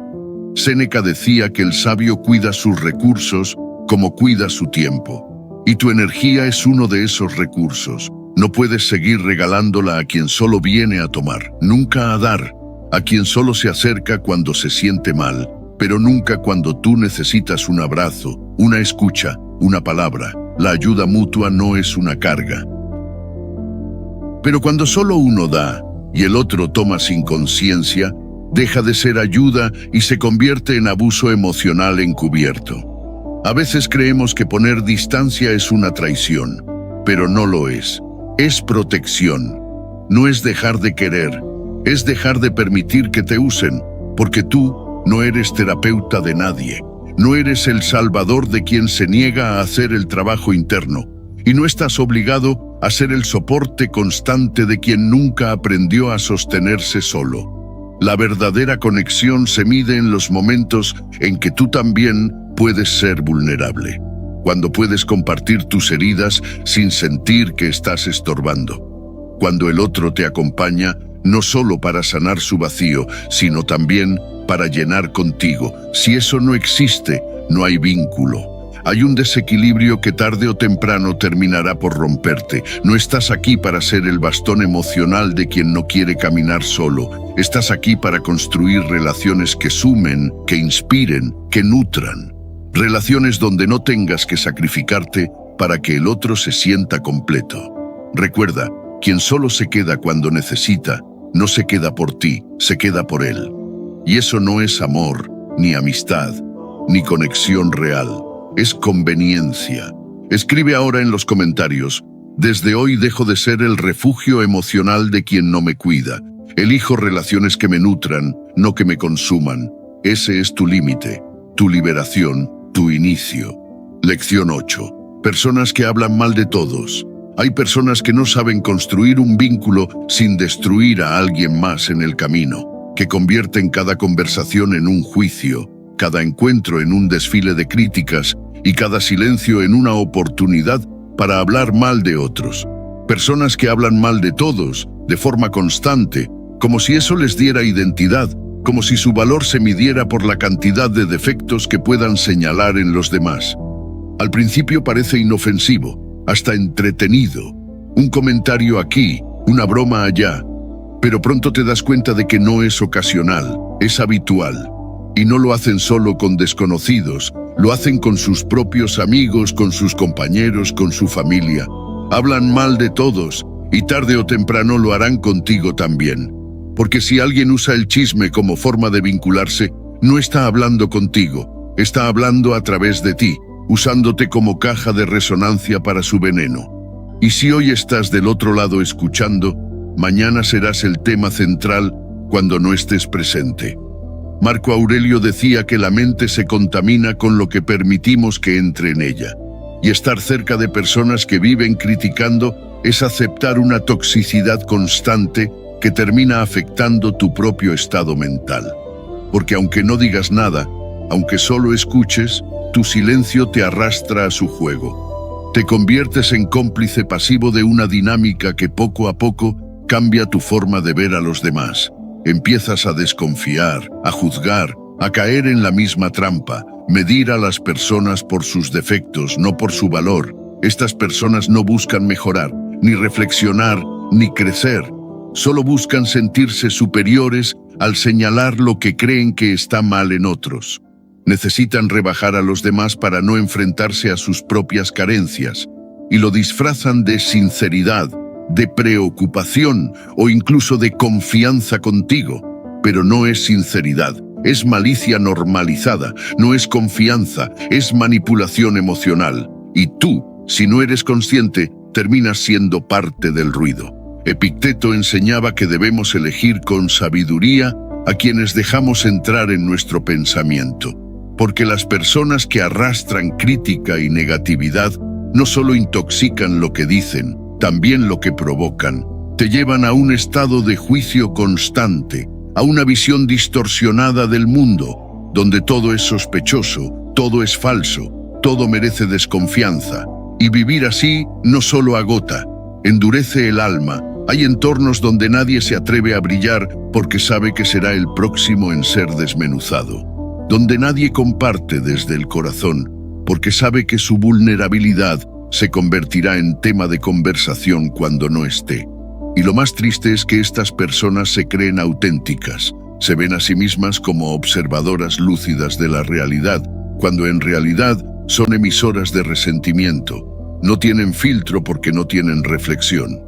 Séneca decía que el sabio cuida sus recursos como cuida su tiempo, y tu energía es uno de esos recursos. No puedes seguir regalándola a quien solo viene a tomar, nunca a dar, a quien solo se acerca cuando se siente mal, pero nunca cuando tú necesitas un abrazo, una escucha, una palabra. La ayuda mutua no es una carga. Pero cuando solo uno da y el otro toma sin conciencia, deja de ser ayuda y se convierte en abuso emocional encubierto. A veces creemos que poner distancia es una traición, pero no lo es. Es protección. No es dejar de querer, es dejar de permitir que te usen, porque tú no eres terapeuta de nadie. No eres el salvador de quien se niega a hacer el trabajo interno, y no estás obligado a ser el soporte constante de quien nunca aprendió a sostenerse solo. La verdadera conexión se mide en los momentos en que tú también puedes ser vulnerable, cuando puedes compartir tus heridas sin sentir que estás estorbando, cuando el otro te acompaña no solo para sanar su vacío, sino también para llenar contigo. Si eso no existe, no hay vínculo. Hay un desequilibrio que tarde o temprano terminará por romperte. No estás aquí para ser el bastón emocional de quien no quiere caminar solo. Estás aquí para construir relaciones que sumen, que inspiren, que nutran. Relaciones donde no tengas que sacrificarte para que el otro se sienta completo. Recuerda, quien solo se queda cuando necesita, no se queda por ti, se queda por él. Y eso no es amor, ni amistad, ni conexión real, es conveniencia. Escribe ahora en los comentarios: desde hoy dejo de ser el refugio emocional de quien no me cuida. Elijo relaciones que me nutran, no que me consuman. Ese es tu límite, tu liberación, tu inicio. Lección 8. Personas que hablan mal de todos. Hay personas que no saben construir un vínculo sin destruir a alguien más en el camino, que convierten cada conversación en un juicio, cada encuentro en un desfile de críticas y cada silencio en una oportunidad para hablar mal de otros. Personas que hablan mal de todos, de forma constante, como si eso les diera identidad, como si su valor se midiera por la cantidad de defectos que puedan señalar en los demás. Al principio parece inofensivo, hasta entretenido. Un comentario aquí, una broma allá. Pero pronto te das cuenta de que no es ocasional, es habitual. Y no lo hacen solo con desconocidos, lo hacen con sus propios amigos, con sus compañeros, con su familia. Hablan mal de todos, y tarde o temprano lo harán contigo también. Porque si alguien usa el chisme como forma de vincularse, no está hablando contigo, está hablando a través de ti, usándote como caja de resonancia para su veneno. Y si hoy estás del otro lado escuchando, mañana serás el tema central cuando no estés presente. Marco Aurelio decía que la mente se contamina con lo que permitimos que entre en ella. Y estar cerca de personas que viven criticando es aceptar una toxicidad constante que termina afectando tu propio estado mental. Porque aunque no digas nada, aunque solo escuches, tu silencio te arrastra a su juego. Te conviertes en cómplice pasivo de una dinámica que poco a poco cambia tu forma de ver a los demás. Empiezas a desconfiar, a juzgar, a caer en la misma trampa, medir a las personas por sus defectos, no por su valor. Estas personas no buscan mejorar, ni reflexionar, ni crecer. Solo buscan sentirse superiores al señalar lo que creen que está mal en otros. Necesitan rebajar a los demás para no enfrentarse a sus propias carencias, y lo disfrazan de sinceridad, de preocupación o incluso de confianza contigo. Pero no es sinceridad, es malicia normalizada, no es confianza, es manipulación emocional. Y tú, si no eres consciente, terminas siendo parte del ruido. Epicteto enseñaba que debemos elegir con sabiduría a quienes dejamos entrar en nuestro pensamiento. Porque las personas que arrastran crítica y negatividad no solo intoxican lo que dicen, también lo que provocan. Te llevan a un estado de juicio constante, a una visión distorsionada del mundo, donde todo es sospechoso, todo es falso, todo merece desconfianza. Y vivir así no solo agota, endurece el alma. Hay entornos donde nadie se atreve a brillar porque sabe que será el próximo en ser desmenuzado. Donde nadie comparte desde el corazón, porque sabe que su vulnerabilidad se convertirá en tema de conversación cuando no esté. Y lo más triste es que estas personas se creen auténticas, se ven a sí mismas como observadoras lúcidas de la realidad, cuando en realidad son emisoras de resentimiento. No tienen filtro porque no tienen reflexión.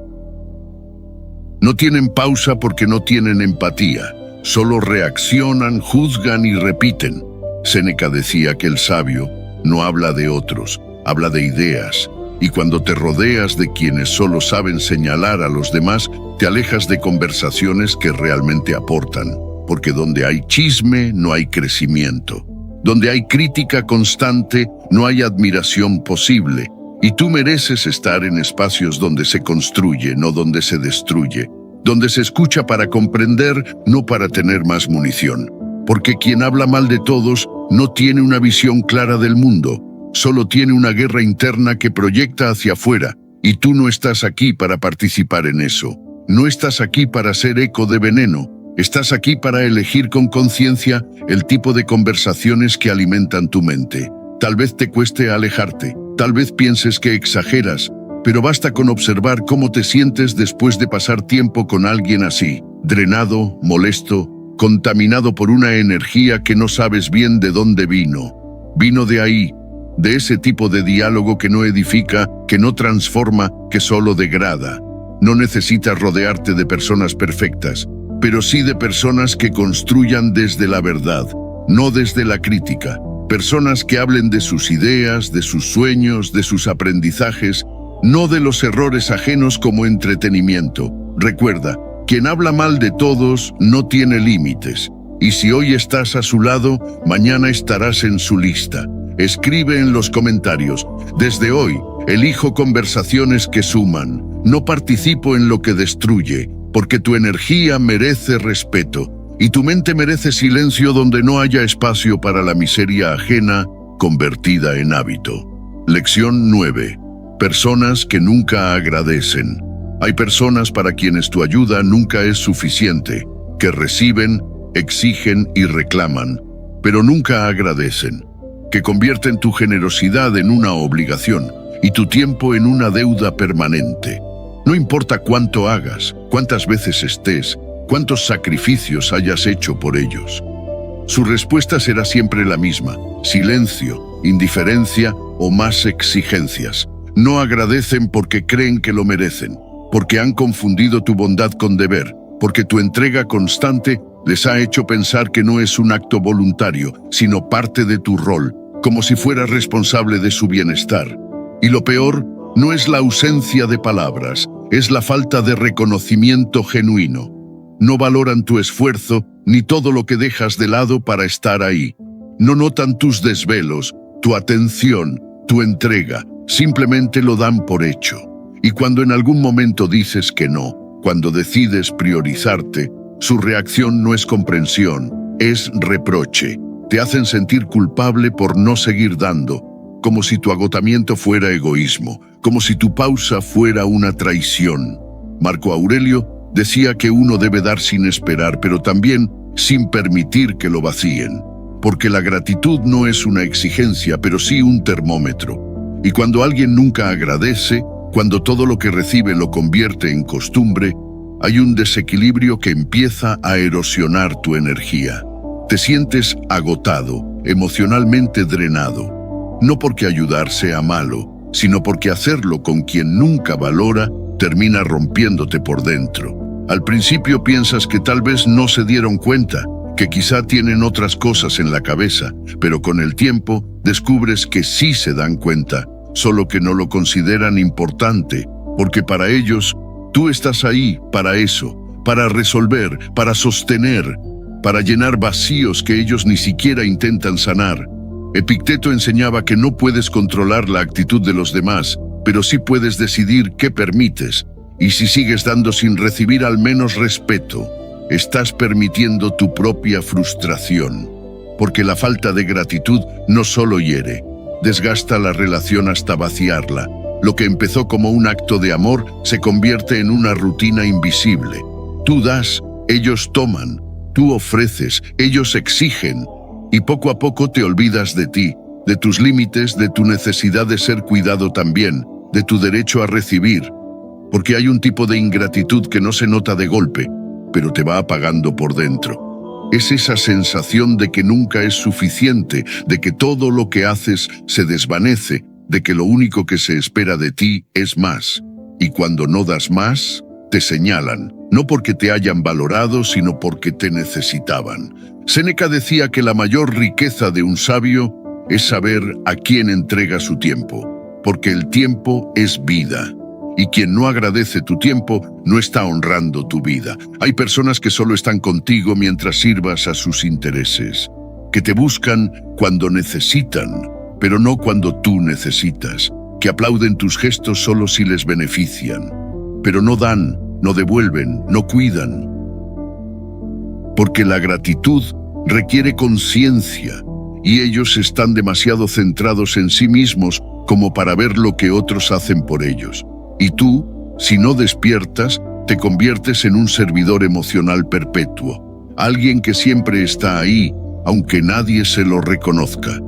No tienen pausa porque no tienen empatía. Solo reaccionan, juzgan y repiten. Séneca decía que el sabio no habla de otros, habla de ideas. Y cuando te rodeas de quienes solo saben señalar a los demás, te alejas de conversaciones que realmente aportan. Porque donde hay chisme, no hay crecimiento. Donde hay crítica constante, no hay admiración posible. Y tú mereces estar en espacios donde se construye, no donde se destruye. Donde se escucha para comprender, no para tener más munición. Porque quien habla mal de todos no tiene una visión clara del mundo, solo tiene una guerra interna que proyecta hacia afuera, y tú no estás aquí para participar en eso. No estás aquí para ser eco de veneno, estás aquí para elegir con conciencia el tipo de conversaciones que alimentan tu mente. Tal vez te cueste alejarte, tal vez pienses que exageras, pero basta con observar cómo te sientes después de pasar tiempo con alguien así, drenado, molesto, contaminado por una energía que no sabes bien de dónde vino. Vino de ahí, de ese tipo de diálogo que no edifica, que no transforma, que solo degrada. No necesitas rodearte de personas perfectas, pero sí de personas que construyan desde la verdad, no desde la crítica. Personas que hablen de sus ideas, de sus sueños, de sus aprendizajes, no de los errores ajenos como entretenimiento. Recuerda, quien habla mal de todos no tiene límites. Y si hoy estás a su lado, mañana estarás en su lista. Escribe en los comentarios: desde hoy, elijo conversaciones que suman. No participo en lo que destruye, porque tu energía merece respeto. Y tu mente merece silencio donde no haya espacio para la miseria ajena convertida en hábito. Lección 9. Personas que nunca agradecen. Hay personas para quienes tu ayuda nunca es suficiente, que reciben, exigen y reclaman, pero nunca agradecen, que convierten tu generosidad en una obligación y tu tiempo en una deuda permanente. No importa cuánto hagas, cuántas veces estés, cuántos sacrificios hayas hecho por ellos. Su respuesta será siempre la misma: silencio, indiferencia o más exigencias. No agradecen porque creen que lo merecen, porque han confundido tu bondad con deber, porque tu entrega constante les ha hecho pensar que no es un acto voluntario, sino parte de tu rol, como si fueras responsable de su bienestar. Y lo peor no es la ausencia de palabras, es la falta de reconocimiento genuino. No valoran tu esfuerzo ni todo lo que dejas de lado para estar ahí. No notan tus desvelos, tu atención, tu entrega, simplemente lo dan por hecho. Y cuando en algún momento dices que no, cuando decides priorizarte, su reacción no es comprensión, es reproche. Te hacen sentir culpable por no seguir dando, como si tu agotamiento fuera egoísmo, como si tu pausa fuera una traición. Marco Aurelio decía que uno debe dar sin esperar, pero también sin permitir que lo vacíen, porque la gratitud no es una exigencia, pero sí un termómetro. Y cuando alguien nunca agradece, cuando todo lo que recibe lo convierte en costumbre, hay un desequilibrio que empieza a erosionar tu energía. Te sientes agotado, emocionalmente drenado, no porque ayudar sea malo, sino porque hacerlo con quien nunca valora termina rompiéndote por dentro. Al principio piensas que tal vez no se dieron cuenta, que quizá tienen otras cosas en la cabeza, pero con el tiempo descubres que sí se dan cuenta, solo que no lo consideran importante, porque para ellos tú estás ahí para eso, para resolver, para sostener, para llenar vacíos que ellos ni siquiera intentan sanar. Epicteto enseñaba que no puedes controlar la actitud de los demás, pero sí puedes decidir qué permites. Y si sigues dando sin recibir al menos respeto, estás permitiendo tu propia frustración. Porque la falta de gratitud no solo hiere, desgasta la relación hasta vaciarla. Lo que empezó como un acto de amor se convierte en una rutina invisible. Tú das, ellos toman. Tú ofreces, ellos exigen. Y poco a poco te olvidas de ti, de tus límites, de tu necesidad de ser cuidado también, de tu derecho a recibir. Porque hay un tipo de ingratitud que no se nota de golpe, pero te va apagando por dentro. Es esa sensación de que nunca es suficiente, de que todo lo que haces se desvanece, de que lo único que se espera de ti es más. Y cuando no das más, te señalan, no porque te hayan valorado, sino porque te necesitaban. Séneca decía que la mayor riqueza de un sabio es saber a quién entrega su tiempo, porque el tiempo es vida. Y quien no agradece tu tiempo no está honrando tu vida. Hay personas que solo están contigo mientras sirvas a sus intereses, que te buscan cuando necesitan, pero no cuando tú necesitas, que aplauden tus gestos solo si les benefician, pero no dan, no devuelven, no cuidan. Porque la gratitud requiere conciencia, y ellos están demasiado centrados en sí mismos como para ver lo que otros hacen por ellos. Y tú, si no despiertas, te conviertes en un servidor emocional perpetuo. Alguien que siempre está ahí, aunque nadie se lo reconozca.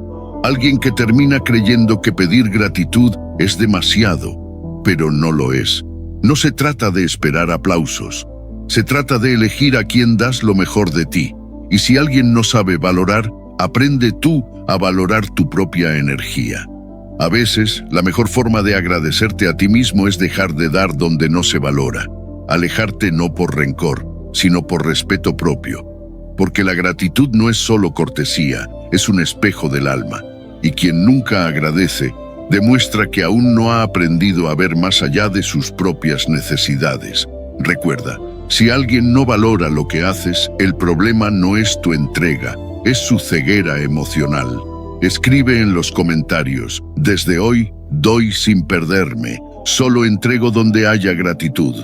Alguien que termina creyendo que pedir gratitud es demasiado, pero no lo es. No se trata de esperar aplausos. Se trata de elegir a quién das lo mejor de ti. Y si alguien no sabe valorar, aprende tú a valorar tu propia energía. A veces, la mejor forma de agradecerte a ti mismo es dejar de dar donde no se valora. Alejarte no por rencor, sino por respeto propio. Porque la gratitud no es solo cortesía, es un espejo del alma. Y quien nunca agradece, demuestra que aún no ha aprendido a ver más allá de sus propias necesidades. Recuerda, si alguien no valora lo que haces, el problema no es tu entrega, es su ceguera emocional. Escribe en los comentarios: desde hoy, doy sin perderme, solo entrego donde haya gratitud.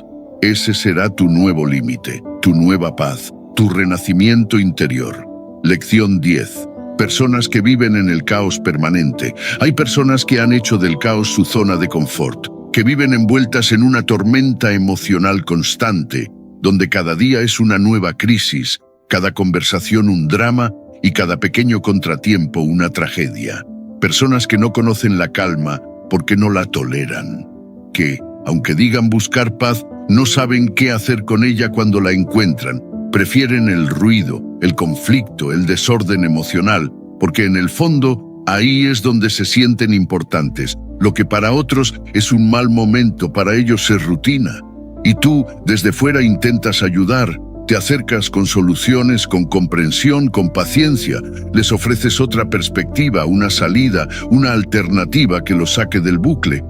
Ese será tu nuevo límite, tu nueva paz, tu renacimiento interior. Lección 10. Personas que viven en el caos permanente. Hay personas que han hecho del caos su zona de confort, que viven envueltas en una tormenta emocional constante, donde cada día es una nueva crisis, cada conversación un drama y cada pequeño contratiempo una tragedia. Personas que no conocen la calma porque no la toleran, que, aunque digan buscar paz, no saben qué hacer con ella cuando la encuentran. Prefieren el ruido, el conflicto, el desorden emocional, porque en el fondo ahí es donde se sienten importantes. Lo que para otros es un mal momento, para ellos es rutina. Y tú, desde fuera, intentas ayudar, te acercas con soluciones, con comprensión, con paciencia, les ofreces otra perspectiva, una salida, una alternativa que los saque del bucle,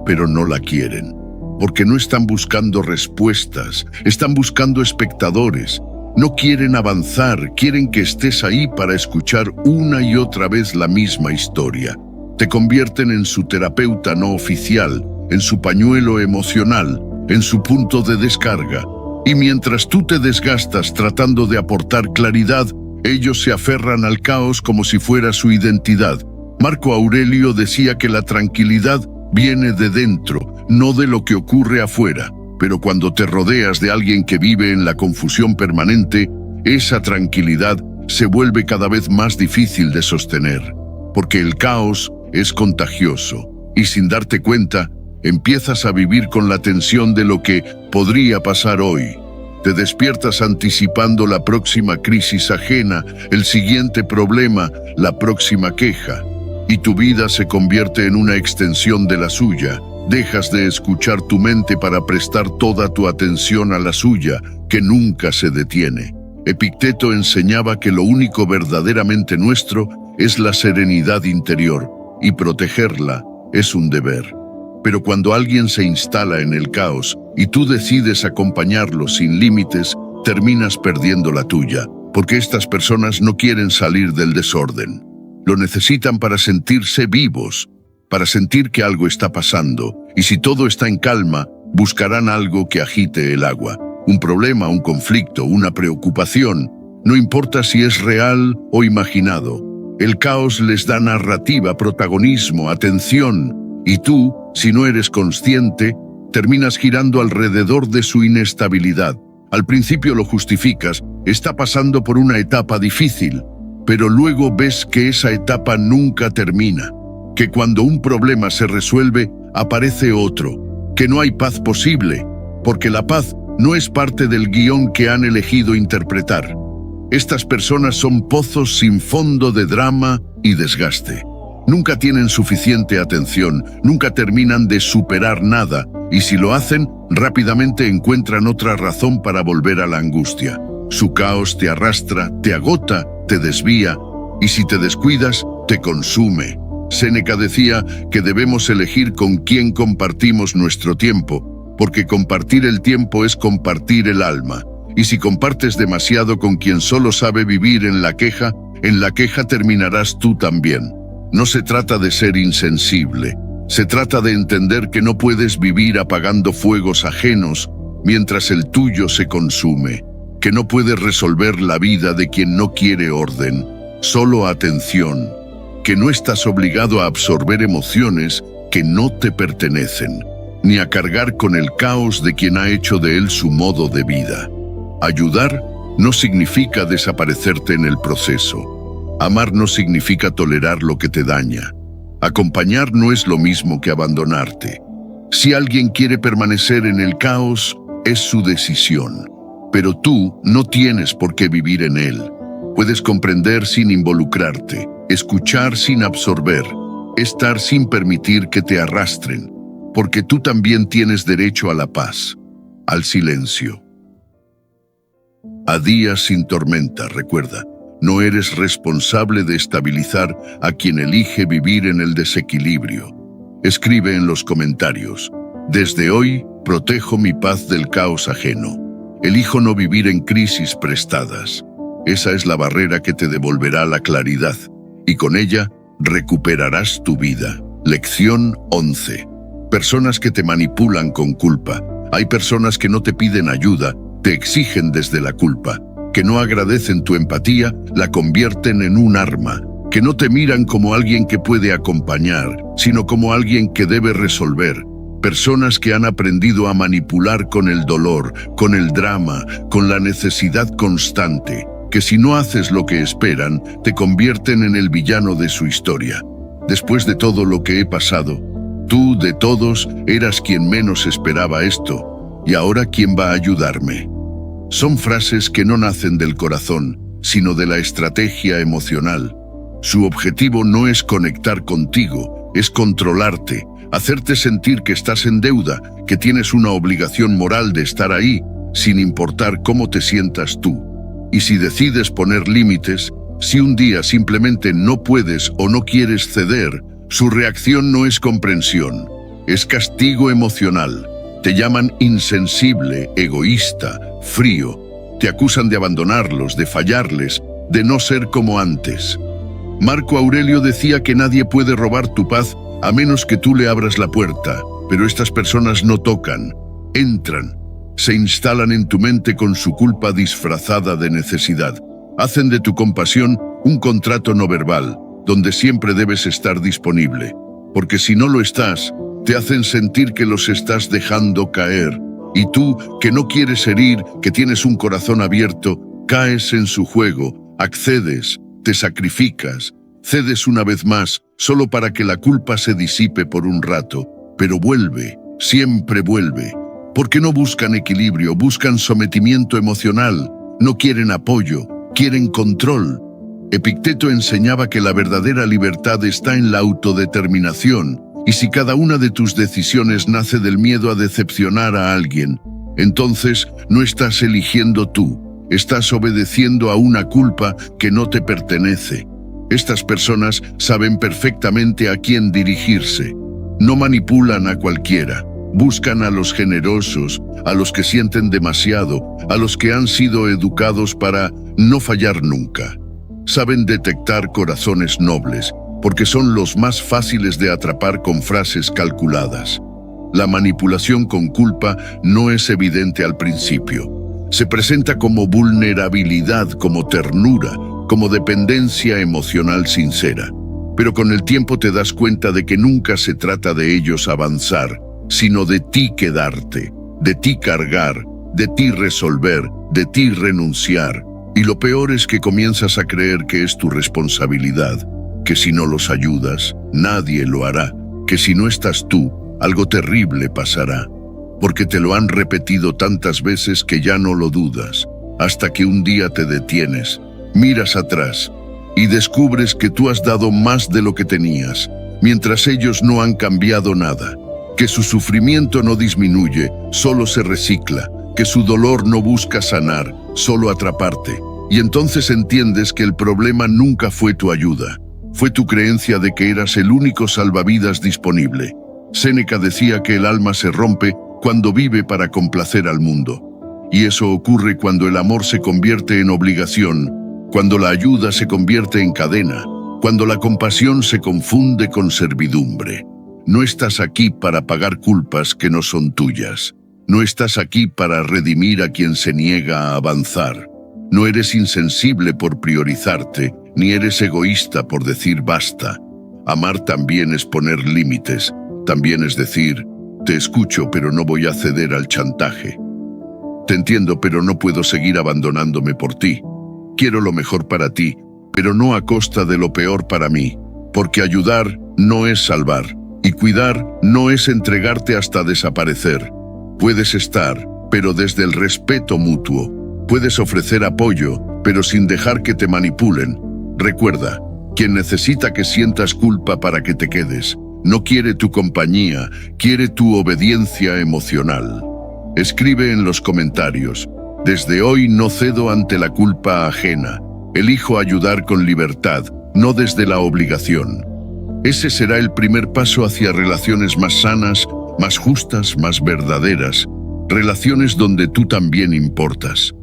pero no la quieren, porque no están buscando respuestas, están buscando espectadores. No quieren avanzar, quieren que estés ahí para escuchar una y otra vez la misma historia. Te convierten en su terapeuta no oficial, en su pañuelo emocional, en su punto de descarga. Y mientras tú te desgastas tratando de aportar claridad, ellos se aferran al caos como si fuera su identidad. Marco Aurelio decía que la tranquilidad viene de dentro, no de lo que ocurre afuera. Pero cuando te rodeas de alguien que vive en la confusión permanente, esa tranquilidad se vuelve cada vez más difícil de sostener. Porque el caos es contagioso y sin darte cuenta, empiezas a vivir con la tensión de lo que podría pasar hoy. Te despiertas anticipando la próxima crisis ajena, el siguiente problema, la próxima queja. Y tu vida se convierte en una extensión de la suya. Dejas de escuchar tu mente para prestar toda tu atención a la suya, que nunca se detiene. Epicteto enseñaba que lo único verdaderamente nuestro es la serenidad interior, y protegerla es un deber. Pero cuando alguien se instala en el caos y tú decides acompañarlo sin límites, terminas perdiendo la tuya, porque estas personas no quieren salir del desorden. Lo necesitan para sentirse vivos, para sentir que algo está pasando, y si todo está en calma, buscarán algo que agite el agua. Un problema, un conflicto, una preocupación, no importa si es real o imaginado. El caos les da narrativa, protagonismo, atención, y tú, si no eres consciente, terminas girando alrededor de su inestabilidad. Al principio lo justificas, está pasando por una etapa difícil, pero luego ves que esa etapa nunca termina, que cuando un problema se resuelve, aparece otro, que no hay paz posible, porque la paz no es parte del guión que han elegido interpretar. Estas personas son pozos sin fondo de drama y desgaste. Nunca tienen suficiente atención, nunca terminan de superar nada, y si lo hacen, rápidamente encuentran otra razón para volver a la angustia. Su caos te arrastra, te agota, te desvía, y si te descuidas, te consume. Séneca decía que debemos elegir con quién compartimos nuestro tiempo, porque compartir el tiempo es compartir el alma. Y si compartes demasiado con quien solo sabe vivir en la queja terminarás tú también. No se trata de ser insensible, se trata de entender que no puedes vivir apagando fuegos ajenos mientras el tuyo se consume, que no puedes resolver la vida de quien no quiere orden, solo atención, que no estás obligado a absorber emociones que no te pertenecen, ni a cargar con el caos de quien ha hecho de él su modo de vida. Ayudar no significa desaparecerte en el proceso. Amar no significa tolerar lo que te daña. Acompañar no es lo mismo que abandonarte. Si alguien quiere permanecer en el caos, es su decisión. Pero tú no tienes por qué vivir en él. Puedes comprender sin involucrarte, escuchar sin absorber, estar sin permitir que te arrastren, porque tú también tienes derecho a la paz, al silencio. A días sin tormenta, recuerda, no eres responsable de estabilizar a quien elige vivir en el desequilibrio. Escribe en los comentarios: desde hoy, protejo mi paz del caos ajeno. Elijo no vivir en crisis prestadas. Esa es la barrera que te devolverá la claridad, y con ella recuperarás tu vida. Lección 11. Personas que te manipulan con culpa. Hay personas que no te piden ayuda, te exigen desde la culpa, que no agradecen tu empatía, la convierten en un arma, que no te miran como alguien que puede acompañar, sino como alguien que debe resolver. Personas que han aprendido a manipular con el dolor, con el drama, con la necesidad constante, que si no haces lo que esperan, te convierten en el villano de su historia. Después de todo lo que he pasado, tú, de todos, eras quien menos esperaba esto. ¿Y ahora quién va a ayudarme? Son frases que no nacen del corazón, sino de la estrategia emocional. Su objetivo no es conectar contigo, es controlarte, hacerte sentir que estás en deuda, que tienes una obligación moral de estar ahí, sin importar cómo te sientas tú. Y si decides poner límites, si un día simplemente no puedes o no quieres ceder, su reacción no es comprensión, es castigo emocional. Te llaman insensible, egoísta, frío. Te acusan de abandonarlos, de fallarles, de no ser como antes. Marco Aurelio decía que nadie puede robar tu paz a menos que tú le abras la puerta, pero estas personas no tocan, entran, se instalan en tu mente con su culpa disfrazada de necesidad. Hacen de tu compasión un contrato no verbal, donde siempre debes estar disponible, porque si no lo estás, te hacen sentir que los estás dejando caer, y tú, que no quieres herir, que tienes un corazón abierto, caes en su juego, accedes, te sacrificas, cedes una vez más, solo para que la culpa se disipe por un rato, pero vuelve, siempre vuelve, porque no buscan equilibrio, buscan sometimiento emocional, no quieren apoyo, quieren control. Epicteto enseñaba que la verdadera libertad está en la autodeterminación, y si cada una de tus decisiones nace del miedo a decepcionar a alguien, entonces no estás eligiendo tú, estás obedeciendo a una culpa que no te pertenece. Estas personas saben perfectamente a quién dirigirse. No manipulan a cualquiera, buscan a los generosos, a los que sienten demasiado, a los que han sido educados para no fallar nunca. Saben detectar corazones nobles, porque son los más fáciles de atrapar con frases calculadas. La manipulación con culpa no es evidente al principio. Se presenta como vulnerabilidad, como ternura, como dependencia emocional sincera. Pero con el tiempo te das cuenta de que nunca se trata de ellos avanzar, sino de ti quedarte, de ti cargar, de ti resolver, de ti renunciar. Y lo peor es que comienzas a creer que es tu responsabilidad, que si no los ayudas, nadie lo hará, que si no estás tú, algo terrible pasará, porque te lo han repetido tantas veces que ya no lo dudas, hasta que un día te detienes, miras atrás y descubres que tú has dado más de lo que tenías, mientras ellos no han cambiado nada, que su sufrimiento no disminuye, solo se recicla, que su dolor no busca sanar, solo atraparte, y entonces entiendes que el problema nunca fue tu ayuda. Fue tu creencia de que eras el único salvavidas disponible. Séneca decía que el alma se rompe cuando vive para complacer al mundo. Y eso ocurre cuando el amor se convierte en obligación, cuando la ayuda se convierte en cadena, cuando la compasión se confunde con servidumbre. No estás aquí para pagar culpas que no son tuyas. No estás aquí para redimir a quien se niega a avanzar. No eres insensible por priorizarte, ni eres egoísta por decir basta. Amar también es poner límites, también es decir, te escucho pero no voy a ceder al chantaje. Te entiendo pero no puedo seguir abandonándome por ti. Quiero lo mejor para ti, pero no a costa de lo peor para mí, porque ayudar no es salvar, y cuidar no es entregarte hasta desaparecer. Puedes estar, pero desde el respeto mutuo. Puedes ofrecer apoyo, pero sin dejar que te manipulen. Recuerda, quien necesita que sientas culpa para que te quedes. No quiere tu compañía, quiere tu obediencia emocional. Escribe en los comentarios: desde hoy no cedo ante la culpa ajena. Elijo ayudar con libertad, no desde la obligación. Ese será el primer paso hacia relaciones más sanas, más justas, más verdaderas. Relaciones donde tú también importas.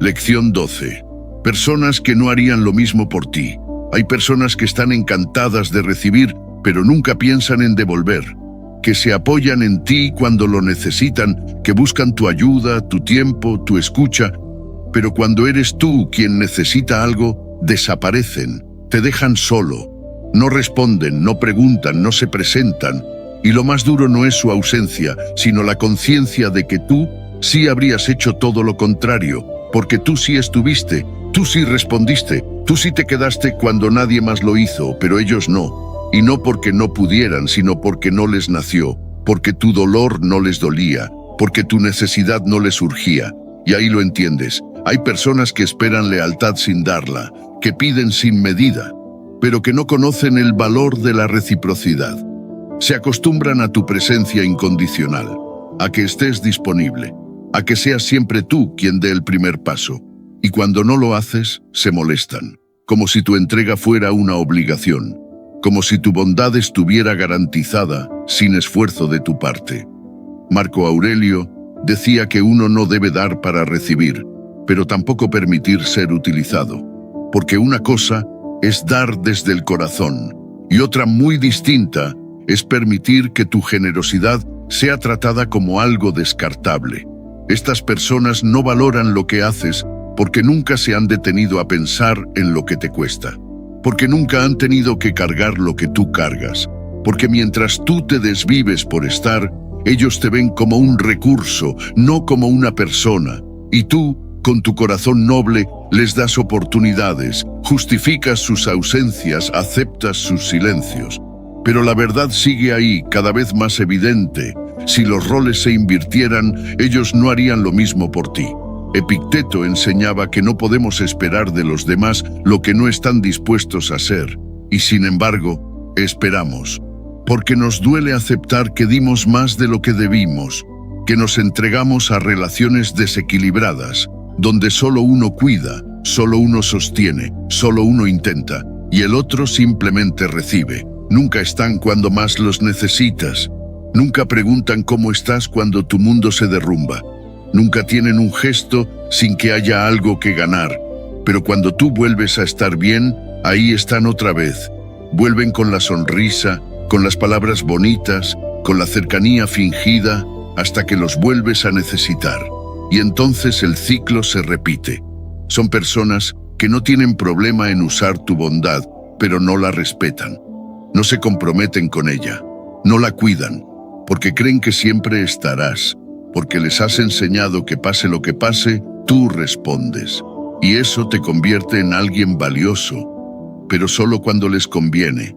Lección 12. Personas que no harían lo mismo por ti. Hay personas que están encantadas de recibir, pero nunca piensan en devolver. Que se apoyan en ti cuando lo necesitan, que buscan tu ayuda, tu tiempo, tu escucha. Pero cuando eres tú quien necesita algo, desaparecen, te dejan solo. No responden, no preguntan, no se presentan. Y lo más duro no es su ausencia, sino la conciencia de que tú sí habrías hecho todo lo contrario, porque tú sí estuviste, tú sí respondiste, tú sí te quedaste cuando nadie más lo hizo, pero ellos no. Y no porque no pudieran, sino porque no les nació, porque tu dolor no les dolía, porque tu necesidad no les surgía. Y ahí lo entiendes. Hay personas que esperan lealtad sin darla, que piden sin medida, pero que no conocen el valor de la reciprocidad. Se acostumbran a tu presencia incondicional, a que estés disponible, a que seas siempre tú quien dé el primer paso. Y cuando no lo haces, se molestan, como si tu entrega fuera una obligación, como si tu bondad estuviera garantizada sin esfuerzo de tu parte. Marco Aurelio decía que uno no debe dar para recibir, pero tampoco permitir ser utilizado, porque una cosa es dar desde el corazón y otra muy distinta es permitir que tu generosidad sea tratada como algo descartable. Estas personas no valoran lo que haces porque nunca se han detenido a pensar en lo que te cuesta, porque nunca han tenido que cargar lo que tú cargas, porque mientras tú te desvives por estar, ellos te ven como un recurso, no como una persona, y tú, con tu corazón noble, les das oportunidades, justificas sus ausencias, aceptas sus silencios. Pero la verdad sigue ahí, cada vez más evidente. Si los roles se invirtieran, ellos no harían lo mismo por ti. Epicteto enseñaba que no podemos esperar de los demás lo que no están dispuestos a hacer. Y sin embargo, esperamos. Porque nos duele aceptar que dimos más de lo que debimos, que nos entregamos a relaciones desequilibradas, donde solo uno cuida, solo uno sostiene, solo uno intenta, y el otro simplemente recibe. Nunca están cuando más los necesitas. Nunca preguntan cómo estás cuando tu mundo se derrumba. Nunca tienen un gesto sin que haya algo que ganar. Pero cuando tú vuelves a estar bien, ahí están otra vez. Vuelven con la sonrisa, con las palabras bonitas, con la cercanía fingida, hasta que los vuelves a necesitar. Y entonces el ciclo se repite. Son personas que no tienen problema en usar tu bondad, pero no la respetan. No se comprometen con ella, no la cuidan, porque creen que siempre estarás, porque les has enseñado que pase lo que pase, tú respondes. Y eso te convierte en alguien valioso, pero solo cuando les conviene.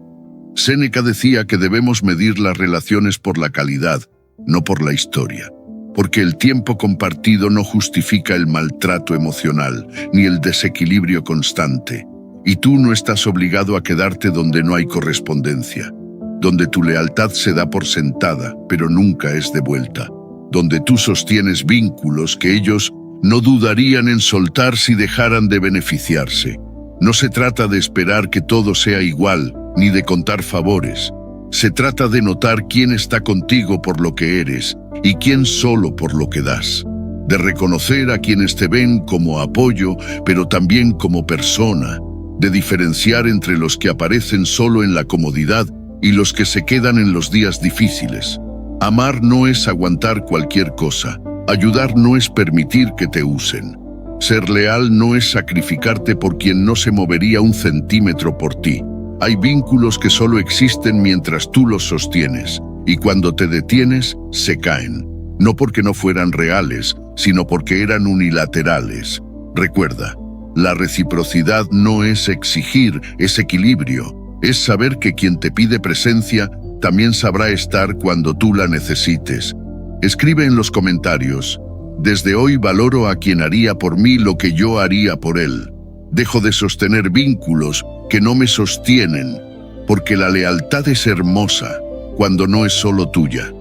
Séneca decía que debemos medir las relaciones por la calidad, no por la historia, porque el tiempo compartido no justifica el maltrato emocional, ni el desequilibrio constante. Y tú no estás obligado a quedarte donde no hay correspondencia, donde tu lealtad se da por sentada, pero nunca es devuelta, donde tú sostienes vínculos que ellos no dudarían en soltar si dejaran de beneficiarse. No se trata de esperar que todo sea igual, ni de contar favores. Se trata de notar quién está contigo por lo que eres y quién solo por lo que das. De reconocer a quienes te ven como apoyo, pero también como persona. De diferenciar entre los que aparecen solo en la comodidad y los que se quedan en los días difíciles. Amar no es aguantar cualquier cosa. Ayudar no es permitir que te usen. Ser leal no es sacrificarte por quien no se movería un centímetro por ti. Hay vínculos que solo existen mientras tú los sostienes, y cuando te detienes, se caen. No porque no fueran reales, sino porque eran unilaterales. Recuerda, la reciprocidad no es exigir, es equilibrio. Es saber que quien te pide presencia también sabrá estar cuando tú la necesites. Escribe en los comentarios: desde hoy valoro a quien haría por mí lo que yo haría por él. Dejo de sostener vínculos que no me sostienen, porque la lealtad es hermosa cuando no es solo tuya.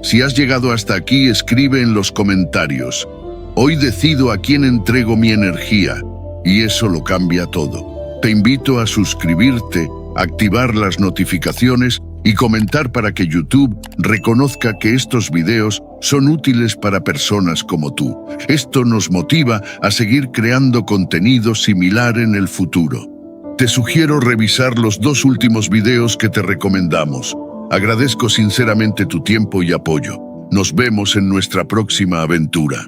Si has llegado hasta aquí, escribe en los comentarios: hoy decido a quién entrego mi energía, y eso lo cambia todo. Te invito a suscribirte, activar las notificaciones y comentar para que YouTube reconozca que estos videos son útiles para personas como tú. Esto nos motiva a seguir creando contenido similar en el futuro. Te sugiero revisar los 2 últimos videos que te recomendamos. Agradezco sinceramente tu tiempo y apoyo. Nos vemos en nuestra próxima aventura.